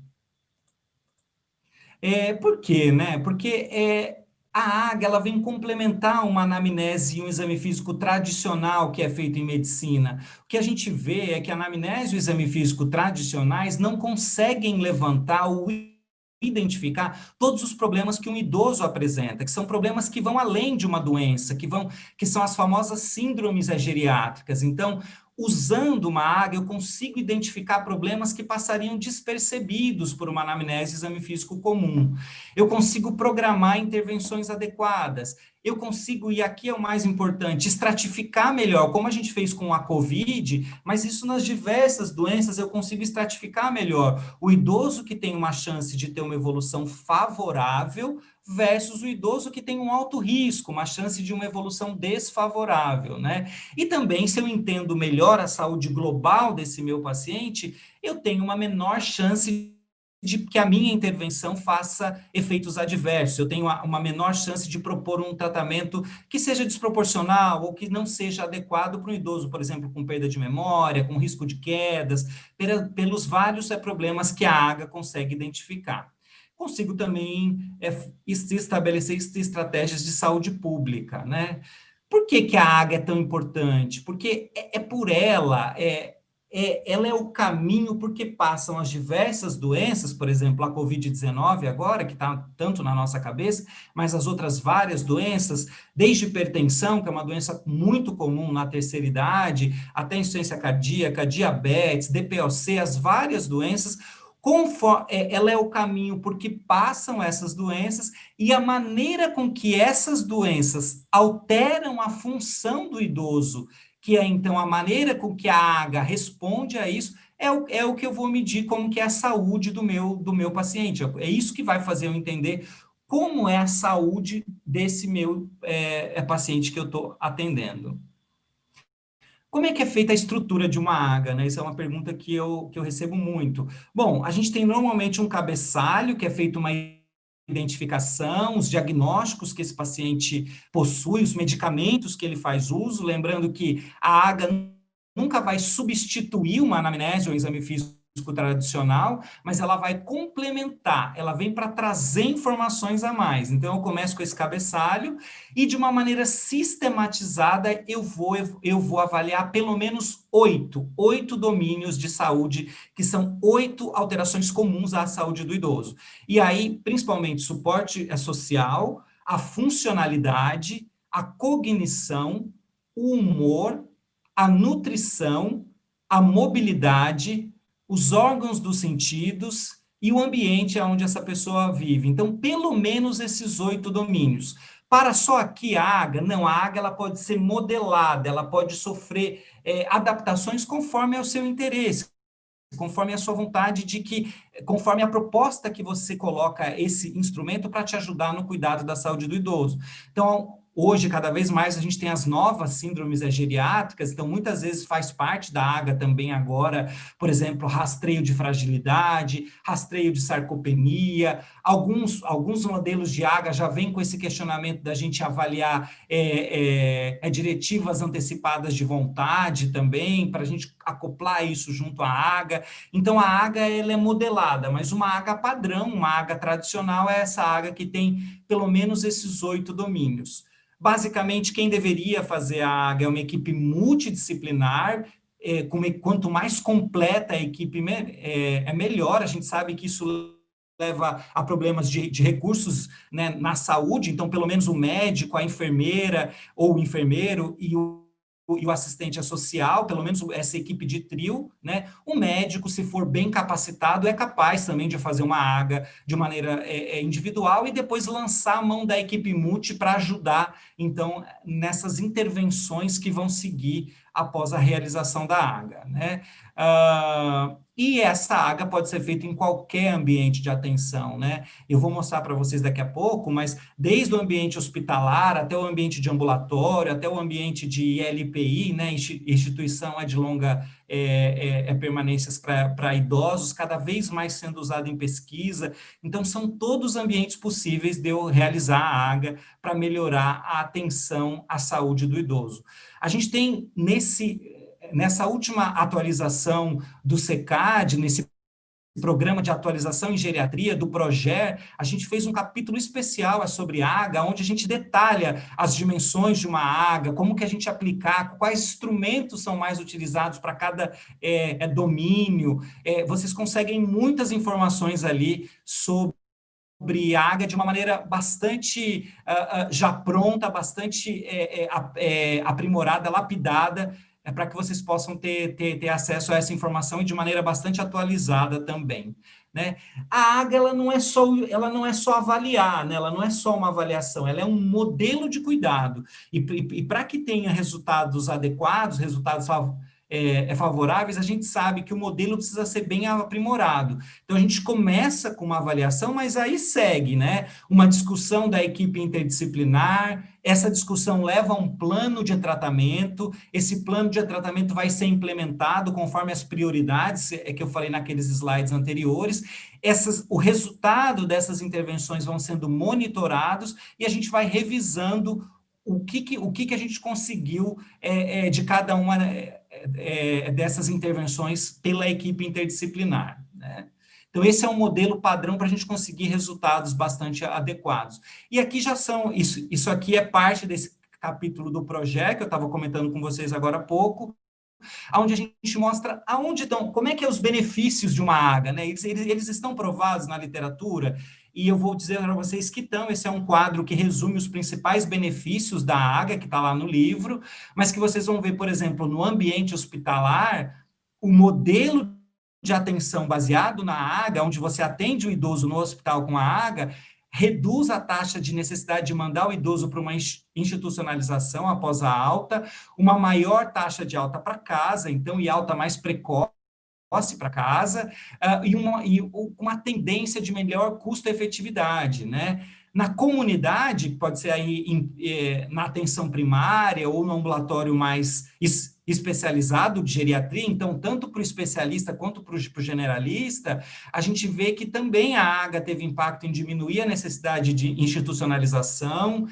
[SPEAKER 3] Por quê, né? Porque a AGA ela vem complementar uma anamnese e um exame físico tradicional que é feito em medicina. O que a gente vê é que a anamnese e o exame físico tradicionais não conseguem levantar ou identificar todos os problemas que um idoso apresenta, que são problemas que vão além de uma doença, que são as famosas síndromes geriátricas. Então, usando uma AGA, eu consigo identificar problemas que passariam despercebidos por uma anamnese e exame físico comum. Eu consigo programar intervenções adequadas. Eu consigo, e aqui é o mais importante, estratificar melhor, como a gente fez com a COVID, mas isso nas diversas doenças eu consigo estratificar melhor. O idoso que tem uma chance de ter uma evolução favorável versus o idoso que tem um alto risco, uma chance de uma evolução desfavorável, né? E também, se eu entendo melhor a saúde global desse meu paciente, eu tenho uma menor chance de que a minha intervenção faça efeitos adversos, eu tenho uma menor chance de propor um tratamento que seja desproporcional ou que não seja adequado para um idoso, por exemplo, com perda de memória, com risco de quedas, pelos vários problemas que a AGA consegue identificar. Consigo também estabelecer estratégias de saúde pública, né? Por que a AGA é tão importante? Porque por ela, ela é o caminho porque passam as diversas doenças, por exemplo, a COVID-19 agora, que está tanto na nossa cabeça, mas as outras várias doenças, desde hipertensão, que é uma doença muito comum na terceira idade, até insuficiência cardíaca, diabetes, DPOC, as várias doenças, ela é o caminho porque passam essas doenças e a maneira com que essas doenças alteram a função do idoso, que é, então, a maneira com que a AGA responde a isso, é o que eu vou medir como que é a saúde do meu paciente. É isso que vai fazer eu entender como é a saúde desse meu paciente que eu estou atendendo. Como é que é feita a estrutura de uma AGA, né? Isso é uma pergunta que eu recebo muito. Bom, a gente tem normalmente um cabeçalho, que é feito uma identificação, os diagnósticos que esse paciente possui, os medicamentos que ele faz uso, lembrando que a AGA nunca vai substituir uma anamnese ou um exame físico tradicional, mas ela vai complementar, ela vem para trazer informações a mais. Então, eu começo com esse cabeçalho e, de uma maneira sistematizada, eu vou avaliar pelo menos 8 domínios de saúde, que são 8 alterações comuns à saúde do idoso. E aí, principalmente, suporte social, a funcionalidade, a cognição, o humor, a nutrição, a mobilidade, os órgãos dos sentidos e o ambiente onde essa pessoa vive. Então, pelo menos esses 8 domínios. Para só aqui a AGA, não, a AGA ela pode ser modelada, ela pode sofrer adaptações conforme ao seu interesse, conforme a sua vontade conforme a proposta que você coloca esse instrumento para te ajudar no cuidado da saúde do idoso. Então, hoje, cada vez mais, a gente tem as novas síndromes geriátricas, então muitas vezes faz parte da AGA também agora, por exemplo, rastreio de fragilidade, rastreio de sarcopenia, alguns modelos de AGA já vêm com esse questionamento da gente avaliar diretivas antecipadas de vontade também, para a gente acoplar isso junto à AGA. Então, a AGA ela é modelada, mas uma AGA padrão, uma AGA tradicional é essa AGA que tem pelo menos esses 8 domínios. Basicamente, quem deveria fazer a AGA é uma equipe multidisciplinar, quanto mais completa a equipe, é melhor. A gente sabe que isso leva a problemas de recursos, né, na saúde, então pelo menos o médico, a enfermeira ou o enfermeiro e o assistente social, pelo menos essa equipe de trio, né? O médico, se for bem capacitado, é capaz também de fazer uma AGA de maneira individual e depois lançar a mão da equipe multi para ajudar, então, nessas intervenções que vão seguir após a realização da AGA, né? E essa AGA pode ser feita em qualquer ambiente de atenção, né? Eu vou mostrar para vocês daqui a pouco, mas desde o ambiente hospitalar até o ambiente de ambulatório, até o ambiente de ILPI, né? Instituição de longa permanências para idosos, cada vez mais sendo usado em pesquisa. Então, são todos os ambientes possíveis de eu realizar a AGA para melhorar a atenção à saúde do idoso. A gente tem nessa última atualização do SECAD, nesse programa de atualização em geriatria do PROGER, a gente fez um capítulo especial sobre AGA, onde a gente detalha as dimensões de uma AGA, como que a gente aplicar, quais instrumentos são mais utilizados para cada domínio. Vocês conseguem muitas informações ali sobre AGA de uma maneira bastante já pronta, bastante aprimorada, lapidada, para que vocês possam ter acesso a essa informação e de maneira bastante atualizada também, né? A AGA ela não é só avaliar, né? Ela não é só uma avaliação, ela é um modelo de cuidado. E para que tenha resultados adequados, resultados favoráveis, a gente sabe que o modelo precisa ser bem aprimorado. Então, a gente começa com uma avaliação, mas aí segue, né? Uma discussão da equipe interdisciplinar, essa discussão leva a um plano de tratamento, esse plano de tratamento vai ser implementado conforme as prioridades que eu falei naqueles slides anteriores, o resultado dessas intervenções vão sendo monitorados e a gente vai revisando o que a gente conseguiu de cada uma dessas intervenções pela equipe interdisciplinar, né? Então, esse é um modelo padrão para a gente conseguir resultados bastante adequados. E aqui já são, isso aqui é parte desse capítulo do projeto que eu estava comentando com vocês agora há pouco, onde a gente mostra como é que é os benefícios de uma AGA, né? Eles estão provados na literatura, e eu vou dizer para vocês que estão. Esse é um quadro que resume os principais benefícios da AGA, que está lá no livro, mas que vocês vão ver, por exemplo, no ambiente hospitalar, o modelo de atenção baseado na AGA, onde você atende o idoso no hospital com a AGA, reduz a taxa de necessidade de mandar o idoso para uma institucionalização após a alta, uma maior taxa de alta para casa, então, e alta mais precoce para casa, e uma tendência de melhor custo-efetividade, né? Na comunidade, pode ser aí na atenção primária ou no ambulatório mais especializado de geriatria, então, tanto para o especialista quanto para o generalista, a gente vê que também a AGA teve impacto em diminuir a necessidade de institucionalização,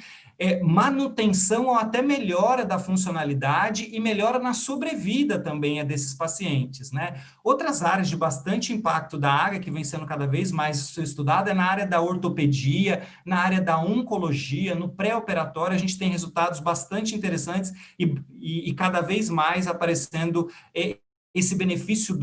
[SPEAKER 3] manutenção ou até melhora da funcionalidade e melhora na sobrevida também desses pacientes, né? Outras áreas de bastante impacto da AGA, que vem sendo cada vez mais estudada, é na área da ortopedia, na área da oncologia, no pré-operatório, a gente tem resultados bastante interessantes e cada vez mais aparecendo esse benefício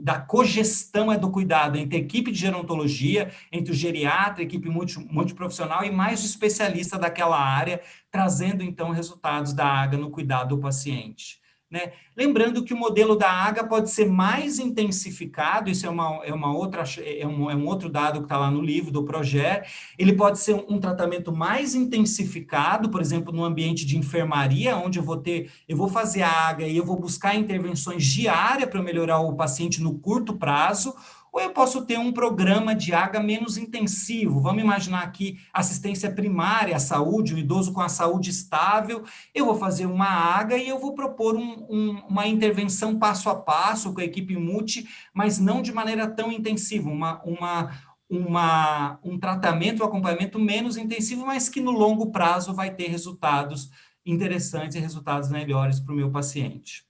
[SPEAKER 3] da cogestão do cuidado entre a equipe de gerontologia, entre o geriatra, a equipe multiprofissional e mais o especialista daquela área, trazendo, então, resultados da AGA no cuidado do paciente, né? Lembrando que o modelo da AGA pode ser mais intensificado, isso é um outro dado que está lá no livro do PROGER, ele pode ser um tratamento mais intensificado, por exemplo, no ambiente de enfermaria, onde eu vou fazer a AGA e eu vou buscar intervenções diárias para melhorar o paciente no curto prazo, ou eu posso ter um programa de AGA menos intensivo. Vamos imaginar aqui assistência primária à saúde, o idoso com a saúde estável. Eu vou fazer uma AGA e eu vou propor uma intervenção passo a passo com a equipe multi, mas não de maneira tão intensiva, um tratamento, um acompanhamento menos intensivo, mas que no longo prazo vai ter resultados interessantes e resultados melhores para o meu paciente.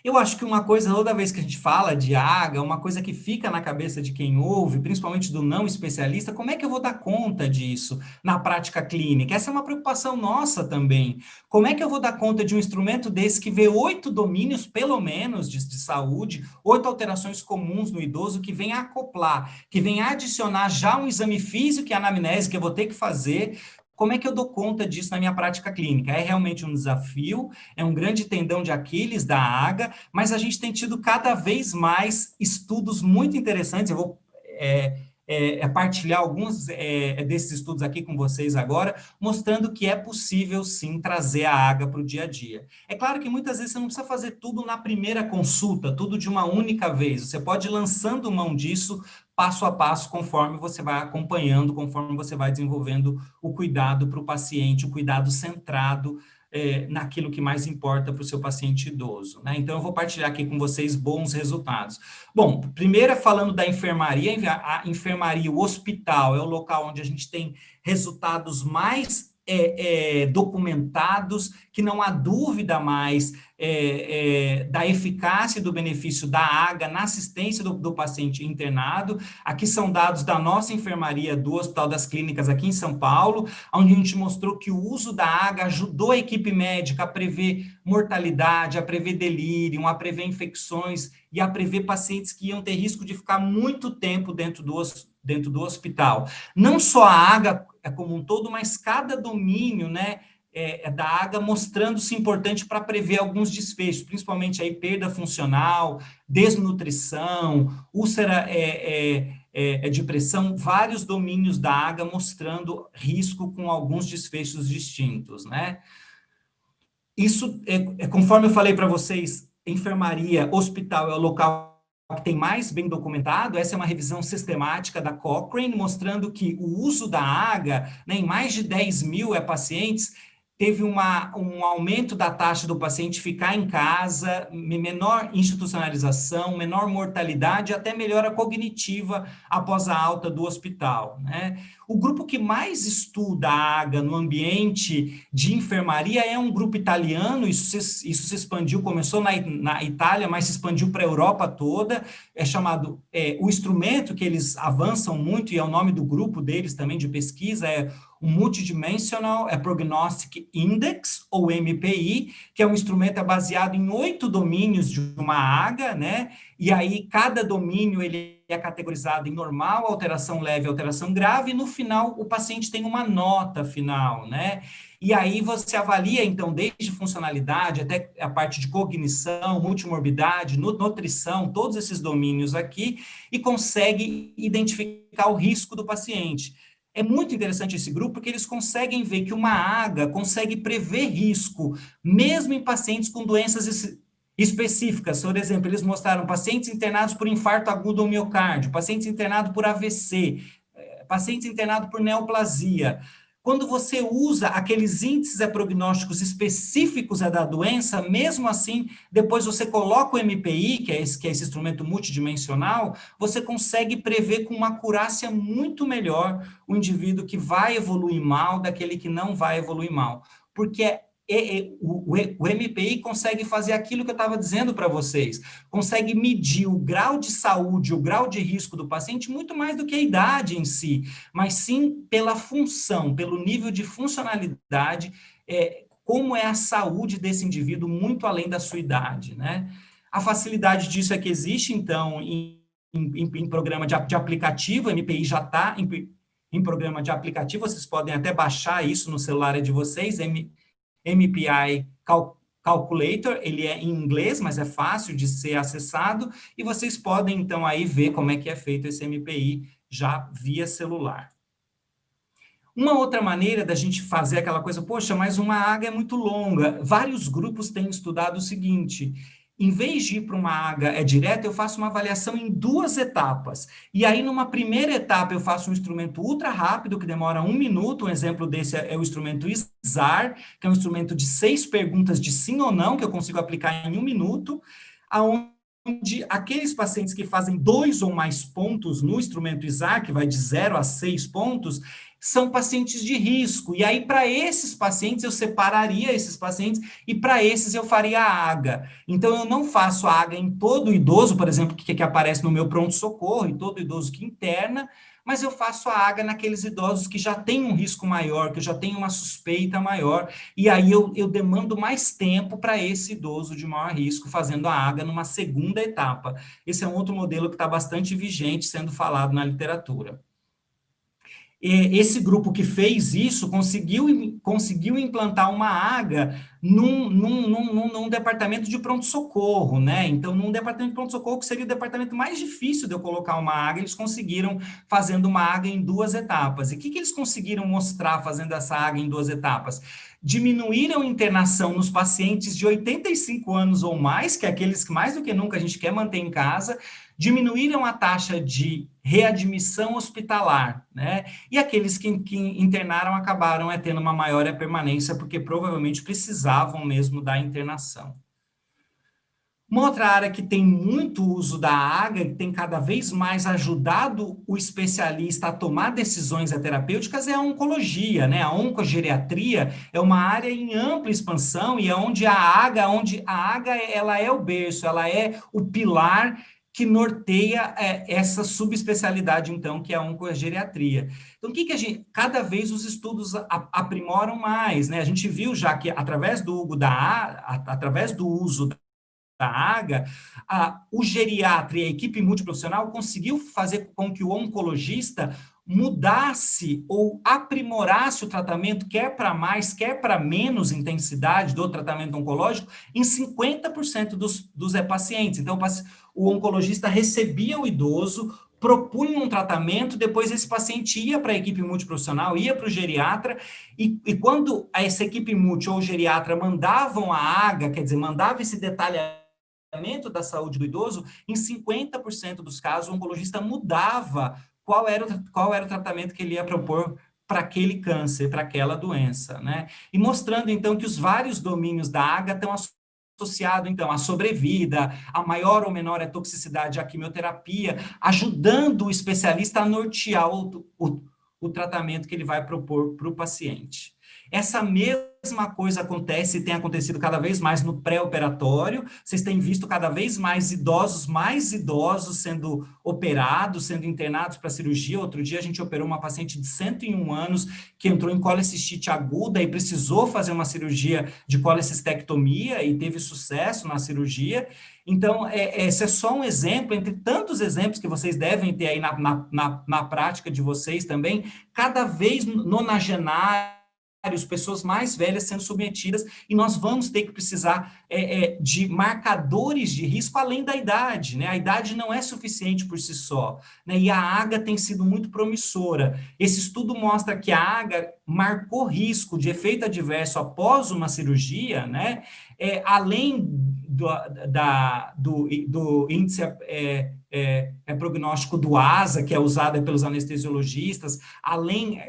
[SPEAKER 3] Eu acho que uma coisa, toda vez que a gente fala de AGA, uma coisa que fica na cabeça de quem ouve, principalmente do não especialista, como é que eu vou dar conta disso na prática clínica? Essa é uma preocupação nossa também. Como é que eu vou dar conta de um instrumento desse que vê 8 domínios, pelo menos, de saúde, 8 alterações comuns no idoso, que vem acoplar, que vem adicionar já um exame físico e anamnese que eu vou ter que fazer. Como é que eu dou conta disso na minha prática clínica? É realmente um desafio, é um grande tendão de Aquiles da AGA, mas a gente tem tido cada vez mais estudos muito interessantes. Eu vou partilhar alguns desses estudos aqui com vocês agora, mostrando que é possível, sim, trazer a AGA para o dia a dia. É claro que muitas vezes você não precisa fazer tudo na primeira consulta, tudo de uma única vez. Você pode ir lançando mão disso passo a passo, conforme você vai acompanhando, conforme você vai desenvolvendo o cuidado para o paciente, o cuidado centrado naquilo que mais importa para o seu paciente idoso, né? Então, eu vou partilhar aqui com vocês bons resultados. Bom, primeiro falando da enfermaria, a enfermaria, o hospital é o local onde a gente tem resultados mais documentados, que não há dúvida mais da eficácia e do benefício da AGA na assistência do paciente internado. Aqui são dados da nossa enfermaria do Hospital das Clínicas aqui em São Paulo, onde a gente mostrou que o uso da AGA ajudou a equipe médica a prever mortalidade, a prever delírio, a prever infecções e a prever pacientes que iam ter risco de ficar muito tempo dentro do hospital. Não só a AGA como um todo, mas cada domínio, né, da AGA mostrando-se importante para prever alguns desfechos, principalmente aí perda funcional, desnutrição, úlcera de pressão, vários domínios da AGA mostrando risco com alguns desfechos distintos, né? Isso, conforme eu falei para vocês, enfermaria, hospital é o local que tem mais bem documentado. Essa é uma revisão sistemática da Cochrane, mostrando que o uso da AGA, né, em mais de 10 mil pacientes, teve um aumento da taxa do paciente ficar em casa, menor institucionalização, menor mortalidade, até melhora cognitiva após a alta do hospital, né? O grupo que mais estuda a AGA no ambiente de enfermaria é um grupo italiano. Isso se expandiu, começou na Itália, mas se expandiu para a Europa toda. É chamado, o instrumento que eles avançam muito, e é o nome do grupo deles também de pesquisa, é o Multidimensional Prognostic Index, ou MPI, que é um instrumento baseado em 8 domínios de uma AGA, né? E aí cada domínio ele é categorizado em normal, alteração leve, alteração grave, e no final o paciente tem uma nota final, né? E aí você avalia, então, desde funcionalidade até a parte de cognição, multimorbidade, nutrição, todos esses domínios aqui, e consegue identificar o risco do paciente. É muito interessante esse grupo, porque eles conseguem ver que uma AGA consegue prever risco, mesmo em pacientes com doenças específicas. Por exemplo, eles mostraram pacientes internados por infarto agudo ao miocárdio, pacientes internados por AVC, pacientes internados por neoplasia. Quando você usa aqueles índices prognósticos específicos da doença, mesmo assim, depois você coloca o MPI, que é esse instrumento multidimensional, você consegue prever com uma acurácia muito melhor o indivíduo que vai evoluir mal daquele que não vai evoluir mal. Porque o MPI consegue fazer aquilo que eu estava dizendo para vocês, consegue medir o grau de saúde, o grau de risco do paciente muito mais do que a idade em si, mas sim pela função, pelo nível de funcionalidade, como é a saúde desse indivíduo muito além da sua idade, né? A facilidade disso é que existe, então, em programa de aplicativo, o MPI já está em programa de aplicativo, vocês podem até baixar isso no celular de vocês, MPI Calculator, ele é em inglês, mas é fácil de ser acessado, e vocês podem, então, aí ver como é que é feito esse MPI já via celular. Uma outra maneira da gente fazer aquela coisa, poxa, mas uma AGA é muito longa. Vários grupos têm estudado o seguinte: em vez de ir para uma AGA direta, eu faço uma avaliação em 2 etapas. E aí, numa primeira etapa, eu faço um instrumento ultra rápido, que demora 1 minuto. Um exemplo desse é o instrumento SAR, que é um instrumento de 6 perguntas de sim ou não, que eu consigo aplicar em 1 minuto, onde aqueles pacientes que fazem 2 ou mais pontos no instrumento ISAR, que vai de 0 a 6 pontos, são pacientes de risco. E aí, para esses pacientes, eu separaria esses pacientes e para esses eu faria a AGA. Então, eu não faço a AGA em todo idoso, por exemplo, que aparece no meu pronto-socorro, em todo idoso que interna, mas eu faço a AGA naqueles idosos que já têm um risco maior, que já têm uma suspeita maior, e aí eu demando mais tempo para esse idoso de maior risco, fazendo a AGA numa segunda etapa. Esse é um outro modelo que está bastante vigente, sendo falado na literatura. Esse grupo que fez isso conseguiu implantar uma AGA num departamento de pronto-socorro, né? Então, num departamento de pronto-socorro, que seria o departamento mais difícil de eu colocar uma AGA, eles conseguiram fazendo uma AGA em 2 etapas. E o que eles conseguiram mostrar fazendo essa AGA em 2 etapas? Diminuíram a internação nos pacientes de 85 anos ou mais, que é aqueles que mais do que nunca a gente quer manter em casa, diminuíram a taxa de readmissão hospitalar, né? E aqueles que internaram acabaram tendo uma maior permanência, porque provavelmente precisavam mesmo da internação. Uma outra área que tem muito uso da AGA, que tem cada vez mais ajudado o especialista a tomar decisões terapêuticas, é a oncologia, né? A oncogeriatria é uma área em ampla expansão e é onde a AGA ela é o berço, ela é o pilar que norteia essa subespecialidade, então, que é a oncogeriatria. Então, cada vez os estudos aprimoram mais, né? A gente viu já que, através do uso da AGA, o geriatra e a equipe multiprofissional conseguiu fazer com que o oncologista mudasse ou aprimorasse o tratamento, quer para mais, quer para menos intensidade do tratamento oncológico, em 50% dos pacientes. Então, o oncologista recebia o idoso, propunha um tratamento, depois esse paciente ia para a equipe multiprofissional, ia para o geriatra, e quando essa equipe multi ou geriatra mandavam a AGA, quer dizer, mandava esse detalhamento da saúde do idoso, em 50% dos casos, o oncologista mudava qual era o tratamento que ele ia propor para aquele câncer, para aquela doença, né? E mostrando, então, que os vários domínios da AGA estão associados, então, à sobrevida, a maior ou menor toxicidade à quimioterapia, ajudando o especialista a nortear o tratamento que ele vai propor para o paciente. Essa mesma coisa acontece e tem acontecido cada vez mais no pré-operatório. Vocês têm visto cada vez mais idosos sendo operados, sendo internados para cirurgia. Outro dia a gente operou uma paciente de 101 anos que entrou em colecistite aguda e precisou fazer uma cirurgia de colecistectomia e teve sucesso na cirurgia. Então, esse é só um exemplo, entre tantos exemplos que vocês devem ter aí na prática de vocês também, cada vez nonagenário, pessoas mais velhas sendo submetidas, e nós vamos ter que precisar de marcadores de risco além da idade, né? A idade não é suficiente por si só, né? E a AGA tem sido muito promissora. Esse estudo mostra que a AGA marcou risco de efeito adverso após uma cirurgia, né? Além do índice prognóstico do ASA, que é usado pelos anestesiologistas, além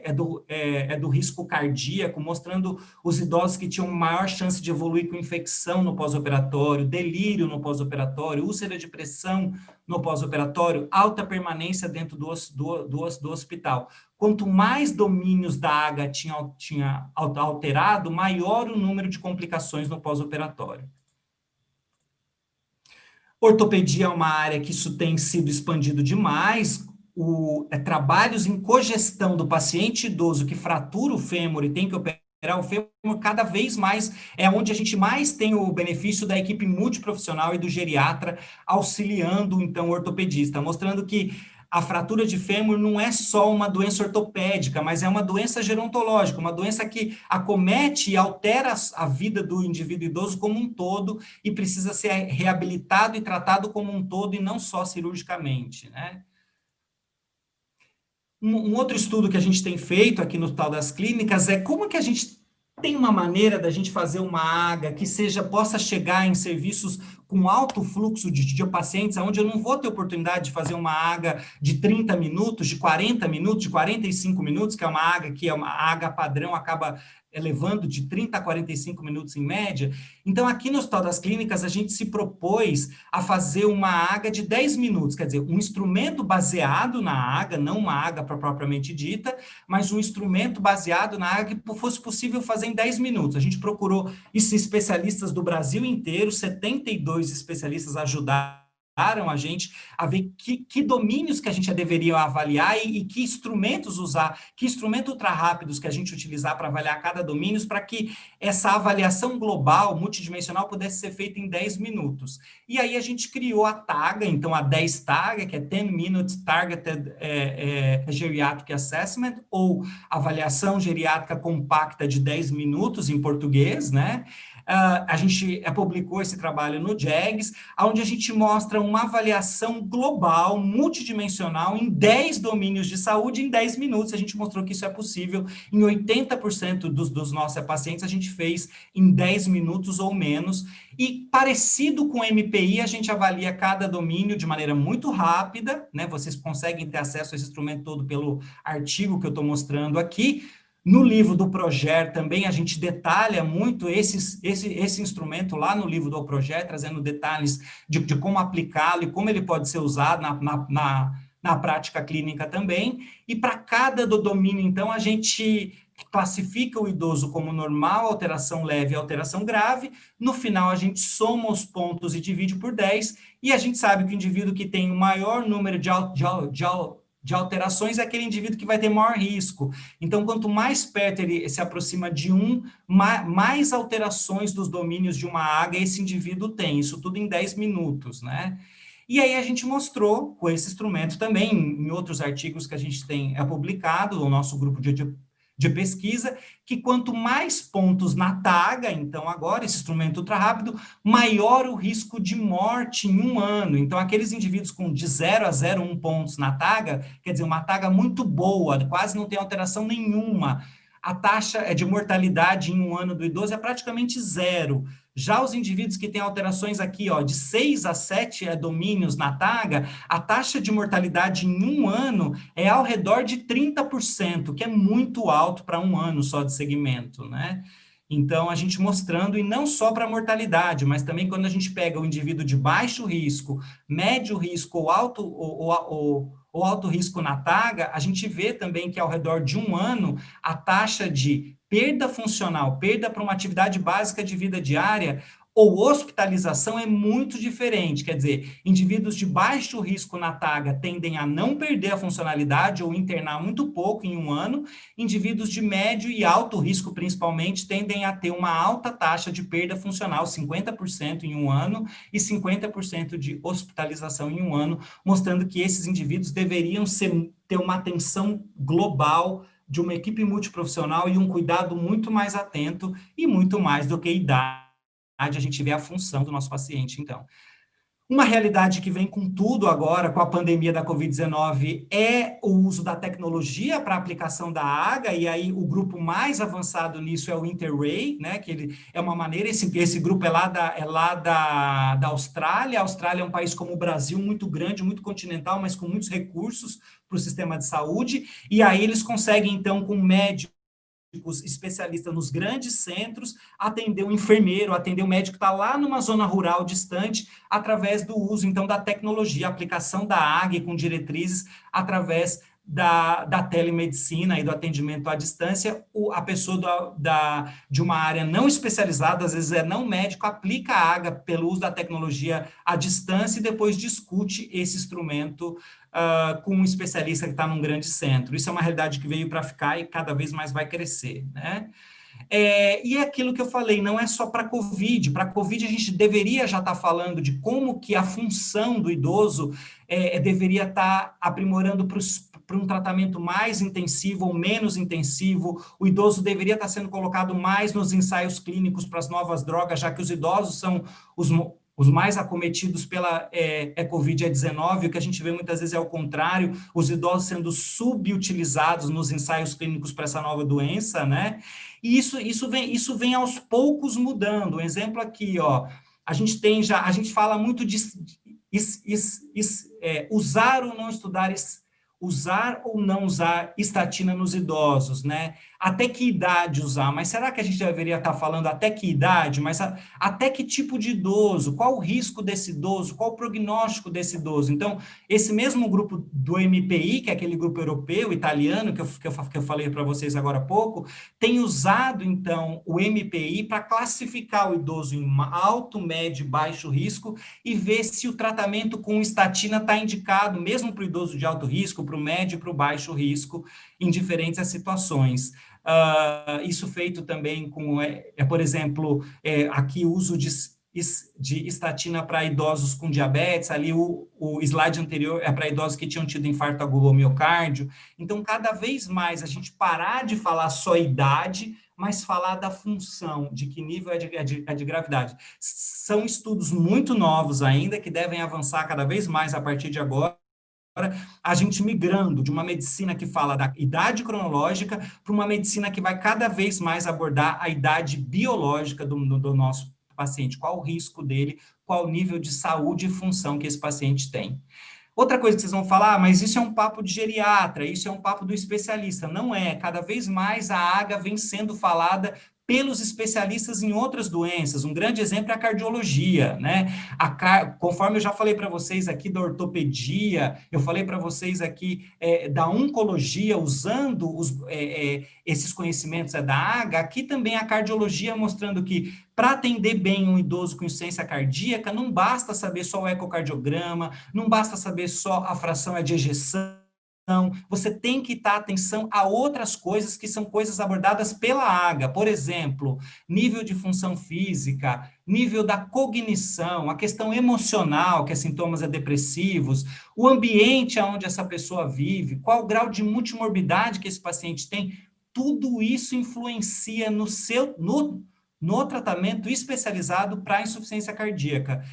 [SPEAKER 3] do risco cardíaco, mostrando os idosos que tinham maior chance de evoluir com infecção no pós-operatório, delírio no pós-operatório, úlcera de pressão no pós-operatório, alta permanência dentro do hospital. Quanto mais domínios da AGA tinha alterado, maior o número de complicações no pós-operatório. Ortopedia é uma área que isso tem sido expandido demais, trabalhos em cogestão do paciente idoso que fratura o fêmur e tem que operar o fêmur, cada vez mais é onde a gente mais tem o benefício da equipe multiprofissional e do geriatra auxiliando, então, o ortopedista, mostrando que a fratura de fêmur não é só uma doença ortopédica, mas é uma doença gerontológica, uma doença que acomete e altera a vida do indivíduo idoso como um todo e precisa ser reabilitado e tratado como um todo e não só cirurgicamente, né? Um outro estudo que a gente tem feito aqui no Hospital das Clínicas é como que a gente tem uma maneira da gente fazer uma AGA que possa chegar em serviços com alto fluxo de pacientes, onde eu não vou ter oportunidade de fazer uma AGA de 30 minutos, de 40 minutos, de 45 minutos, que é uma AGA que é uma AGA padrão, acaba elevando de 30 a 45 minutos em média. Então, aqui no Hospital das Clínicas, a gente se propôs a fazer uma AGA de 10 minutos, quer dizer, um instrumento baseado na AGA, não uma AGA propriamente dita, mas um instrumento baseado na AGA que fosse possível fazer em 10 minutos. A gente procurou especialistas do Brasil inteiro, 72 especialistas ajudaram a gente a ver que domínios que a gente deveria avaliar e que instrumentos usar, que instrumentos ultra rápidos que a gente utilizar para avaliar cada domínio, para que essa avaliação global, multidimensional, pudesse ser feita em 10 minutos. E aí a gente criou a TAGA, então a 10 TAGA, que é 10 Minute Targeted Geriatric Assessment, ou avaliação geriátrica compacta de 10 minutos em português, né? A gente publicou esse trabalho no JAGS, onde a gente mostra uma avaliação global, multidimensional, em 10 domínios de saúde, em 10 minutos. A gente mostrou que isso é possível. Em 80% dos nossos pacientes, a gente fez em 10 minutos ou menos. E, parecido com o MPI, a gente avalia cada domínio de maneira muito rápida, né? Vocês conseguem ter acesso a esse instrumento todo pelo artigo que eu estou mostrando aqui. No livro do Projer também a gente detalha muito esse instrumento lá no livro do Projer, trazendo detalhes de como aplicá-lo e como ele pode ser usado na prática clínica também. E para cada domínio, então, a gente classifica o idoso como normal, alteração leve e alteração grave. No final, a gente soma os pontos e divide por 10, e a gente sabe que o indivíduo que tem o maior número de alterações é aquele indivíduo que vai ter maior risco. Então, quanto mais perto ele se aproxima de mais alterações dos domínios de uma AGA esse indivíduo tem. Isso tudo em 10 minutos, né? E aí a gente mostrou com esse instrumento também, em outros artigos que a gente tem publicado, o nosso grupo de pesquisa, que quanto mais pontos na TAGA, então agora, esse instrumento ultra rápido, maior o risco de morte em um ano. Então, aqueles indivíduos com de 0 a 0,1 pontos na TAGA, quer dizer, uma TAGA muito boa, quase não tem alteração nenhuma. A taxa de mortalidade em um ano do idoso é praticamente zero. Já os indivíduos que têm alterações aqui, ó, de 6 a 7 domínios na TAGA, a taxa de mortalidade em um ano é ao redor de 30%, que é muito alto para um ano só de segmento, né? Então, a gente mostrando, e não só para a mortalidade, mas também quando a gente pega o indivíduo de baixo risco, médio risco ou alto risco na TAGA, a gente vê também que ao redor de um ano, a taxa de perda funcional, perda para uma atividade básica de vida diária, ou hospitalização é muito diferente, quer dizer, indivíduos de baixo risco na TAGA tendem a não perder a funcionalidade ou internar muito pouco em um ano, indivíduos de médio e alto risco, principalmente, tendem a ter uma alta taxa de perda funcional, 50% em um ano e 50% de hospitalização em um ano, mostrando que esses indivíduos deveriam ter uma atenção global de uma equipe multiprofissional e um cuidado muito mais atento e muito mais do que idade. A gente vê a função do nosso paciente, então. Uma realidade que vem com tudo agora, com a pandemia da Covid-19, é o uso da tecnologia para a aplicação da AGA, e aí o grupo mais avançado nisso é o Interray, né, que ele é uma maneira, esse grupo é lá da Austrália. A Austrália é um país como o Brasil, muito grande, muito continental, mas com muitos recursos para o sistema de saúde, e aí eles conseguem, então, com médicos especialistas nos grandes centros, atender o enfermeiro, atender o médico que está lá numa zona rural distante, através do uso, então, da tecnologia, a aplicação da AGA com diretrizes, através da telemedicina e do atendimento à distância. A pessoa de uma área não especializada, às vezes é não médico, aplica a AGA pelo uso da tecnologia à distância e depois discute esse instrumento com um especialista que está num grande centro. Isso é uma realidade que veio para ficar e cada vez mais vai crescer, né? E é aquilo que eu falei, não é só para a COVID. Para a COVID, a gente deveria já estar falando de como que a função do idoso deveria estar aprimorando para um tratamento mais intensivo ou menos intensivo. O idoso deveria estar sendo colocado mais nos ensaios clínicos para as novas drogas, já que os idosos são os mais acometidos pela Covid-19, o que a gente vê muitas vezes é o contrário, os idosos sendo subutilizados nos ensaios clínicos para essa nova doença, né? E isso vem aos poucos mudando. Um exemplo aqui, ó, a gente fala muito de usar ou não estudar, usar ou não usar estatina nos idosos, né? Até que idade usar? Mas será que a gente deveria estar falando até que idade? Mas até que tipo de idoso? Qual o risco desse idoso? Qual o prognóstico desse idoso? Então, esse mesmo grupo do MPI, que é aquele grupo europeu, italiano, que eu falei para vocês agora há pouco, tem usado, então, o MPI para classificar o idoso em alto, médio e baixo risco e ver se o tratamento com estatina está indicado, mesmo para o idoso de alto risco, para o médio e para o baixo risco, em diferentes situações. Isso feito também com, por exemplo, aqui o uso de estatina para idosos com diabetes, ali o slide anterior é para idosos que tinham tido infarto agudo ao miocárdio. Então, cada vez mais a gente parar de falar só idade, mas falar da função, de que nível é de gravidade. São estudos muito novos ainda, que devem avançar cada vez mais a partir de agora, a gente migrando de uma medicina que fala da idade cronológica para uma medicina que vai cada vez mais abordar a idade biológica do nosso paciente, qual o risco dele, qual o nível de saúde e função que esse paciente tem. Outra coisa que vocês vão falar, mas isso é um papo de geriatra, isso é um papo do especialista. Não é, cada vez mais a AGA vem sendo falada pelos especialistas em outras doenças. Um grande exemplo é a cardiologia, né? Conforme eu já falei para vocês aqui da ortopedia, eu falei para vocês aqui da oncologia, usando esses conhecimentos da AGA, aqui também a cardiologia mostrando que para atender bem um idoso com insuficiência cardíaca, não basta saber só o ecocardiograma, não basta saber só a fração de ejeção, você tem que dar atenção a outras coisas que são coisas abordadas pela AGA, por exemplo, nível de função física, nível da cognição, a questão emocional, que é sintomas depressivos, o ambiente onde essa pessoa vive, qual o grau de multimorbidade que esse paciente tem, tudo isso influencia no tratamento especializado para insuficiência cardíaca.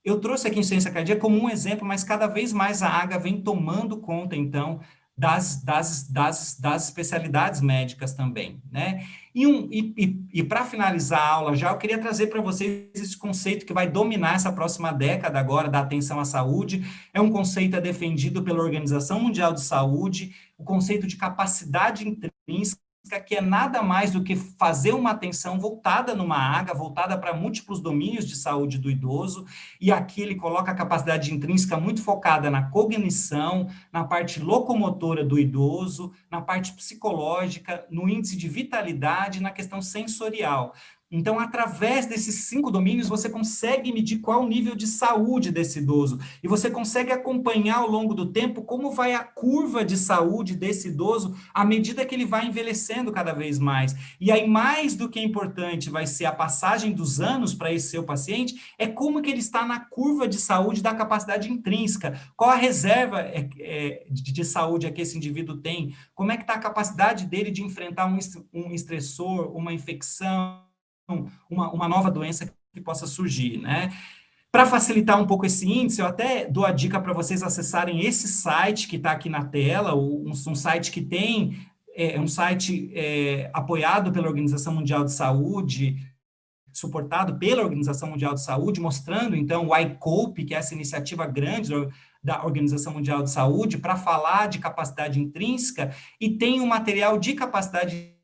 [SPEAKER 3] Eu trouxe aqui a insuficiência cardíaca como um exemplo, mas cada vez mais a AGA vem tomando conta, então, das especialidades médicas também, né? E para finalizar a aula já, eu queria trazer para vocês esse conceito que vai dominar essa próxima década agora da atenção à saúde. É um conceito defendido pela Organização Mundial de Saúde, o conceito de capacidade intrínseca, que é nada mais do que fazer uma atenção voltada numa AGA, voltada para múltiplos domínios de saúde do idoso, e aqui ele coloca a capacidade intrínseca muito focada na cognição, na parte locomotora do idoso, na parte psicológica, no índice de vitalidade, na questão sensorial. Então, através desses 5 domínios, você consegue medir qual o nível de saúde desse idoso. E você consegue acompanhar ao longo do tempo como vai a curva de saúde desse idoso à medida que ele vai envelhecendo cada vez mais. E aí, mais do que importante vai ser a passagem dos anos para esse seu paciente, é como que ele está na curva de saúde da capacidade intrínseca. Qual a reserva de saúde que esse indivíduo tem? Como é que está a capacidade dele de enfrentar um estressor, uma infecção, uma nova doença que possa surgir, né? Para facilitar um pouco esse índice, eu até dou a dica para vocês acessarem esse site que está aqui na tela, um site que tem, um site apoiado pela Organização Mundial de Saúde, suportado pela Organização Mundial de Saúde, mostrando, então, o ICOPE, que é essa iniciativa grande da Organização Mundial de Saúde, para falar de capacidade intrínseca, e tem um material de capacidade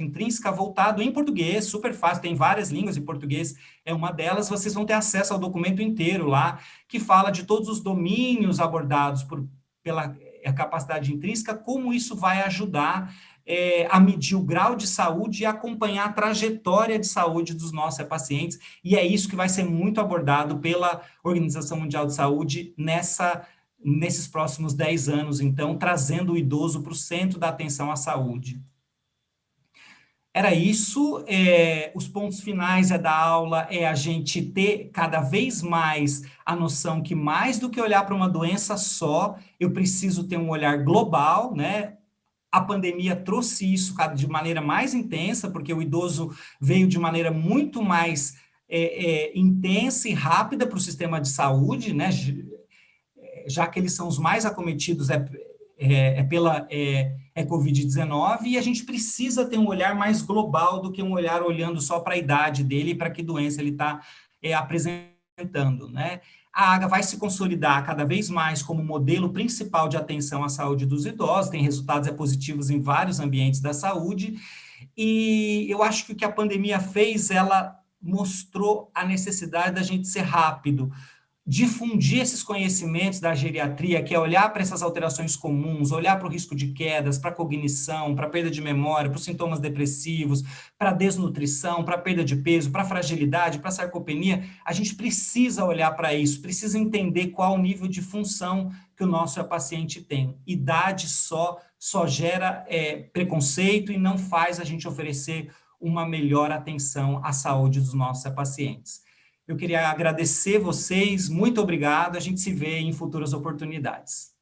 [SPEAKER 3] intrínseca voltado em português, super fácil, tem várias línguas, e português é uma delas. Vocês vão ter acesso ao documento inteiro lá, que fala de todos os domínios abordados pela capacidade intrínseca, como isso vai ajudar a medir o grau de saúde e acompanhar a trajetória de saúde dos nossos pacientes, e é isso que vai ser muito abordado pela Organização Mundial de Saúde nesses próximos 10 anos, então, trazendo o idoso para o centro da atenção à saúde. Era isso, os pontos finais da aula a gente ter cada vez mais a noção que mais do que olhar para uma doença só, eu preciso ter um olhar global, né? A pandemia trouxe isso de maneira mais intensa, porque o idoso veio de maneira muito mais intensa e rápida para o sistema de saúde, né? Já que eles são os mais acometidos pela Covid-19, e a gente precisa ter um olhar mais global do que um olhar olhando só para a idade dele e para que doença ele está apresentando, né? A AGA vai se consolidar cada vez mais como modelo principal de atenção à saúde dos idosos, tem resultados positivos em vários ambientes da saúde, e eu acho que o que a pandemia fez, ela mostrou a necessidade da gente ser rápido, difundir esses conhecimentos da geriatria, que é olhar para essas alterações comuns, olhar para o risco de quedas, para a cognição, para a perda de memória, para os sintomas depressivos, para a desnutrição, para a perda de peso, para a fragilidade, para a sarcopenia. A gente precisa olhar para isso, precisa entender qual o nível de função que o nosso paciente tem. Idade só gera preconceito e não faz a gente oferecer uma melhor atenção à saúde dos nossos pacientes. Eu queria agradecer vocês, muito obrigado, a gente se vê em futuras oportunidades.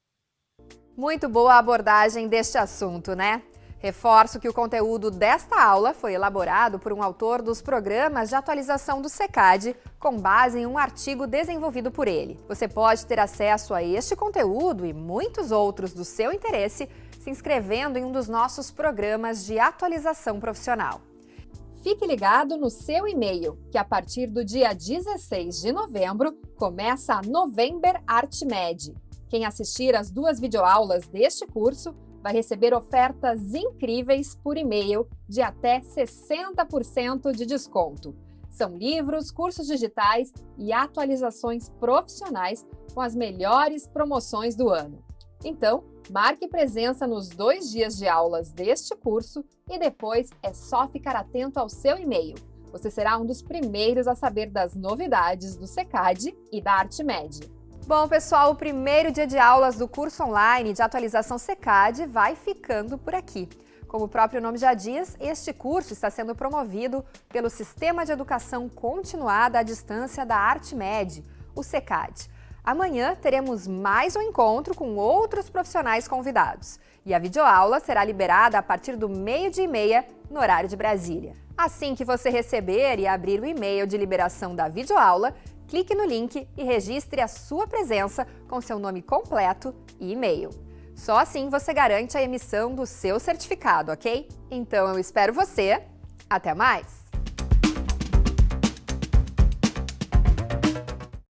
[SPEAKER 1] Muito boa a abordagem deste assunto, né? Reforço que o conteúdo desta aula foi elaborado por um autor dos programas de atualização do SECAD, com base em um artigo desenvolvido por ele. Você pode ter acesso a este conteúdo e muitos outros do seu interesse se inscrevendo em um dos nossos programas de atualização profissional. Fique ligado no seu e-mail, que a partir do dia 16 de novembro começa a November ArtMed. Quem assistir às 2 videoaulas deste curso vai receber ofertas incríveis por e-mail de até 60% de desconto. São livros, cursos digitais e atualizações profissionais com as melhores promoções do ano. Então, marque presença nos 2 dias de aulas deste curso e depois é só ficar atento ao seu e-mail. Você será um dos primeiros a saber das novidades do SECAD e da ArtMed. Bom, pessoal, o primeiro dia de aulas do curso online de atualização SECAD vai ficando por aqui. Como o próprio nome já diz, este curso está sendo promovido pelo Sistema de Educação Continuada à Distância da ArtMed, o SECAD. Amanhã teremos mais um encontro com outros profissionais convidados. E a videoaula será liberada a partir do 12h30 no horário de Brasília. Assim que você receber e abrir o e-mail de liberação da videoaula, clique no link e registre a sua presença com seu nome completo e e-mail. Só assim você garante a emissão do seu certificado, ok? Então eu espero você. Até mais!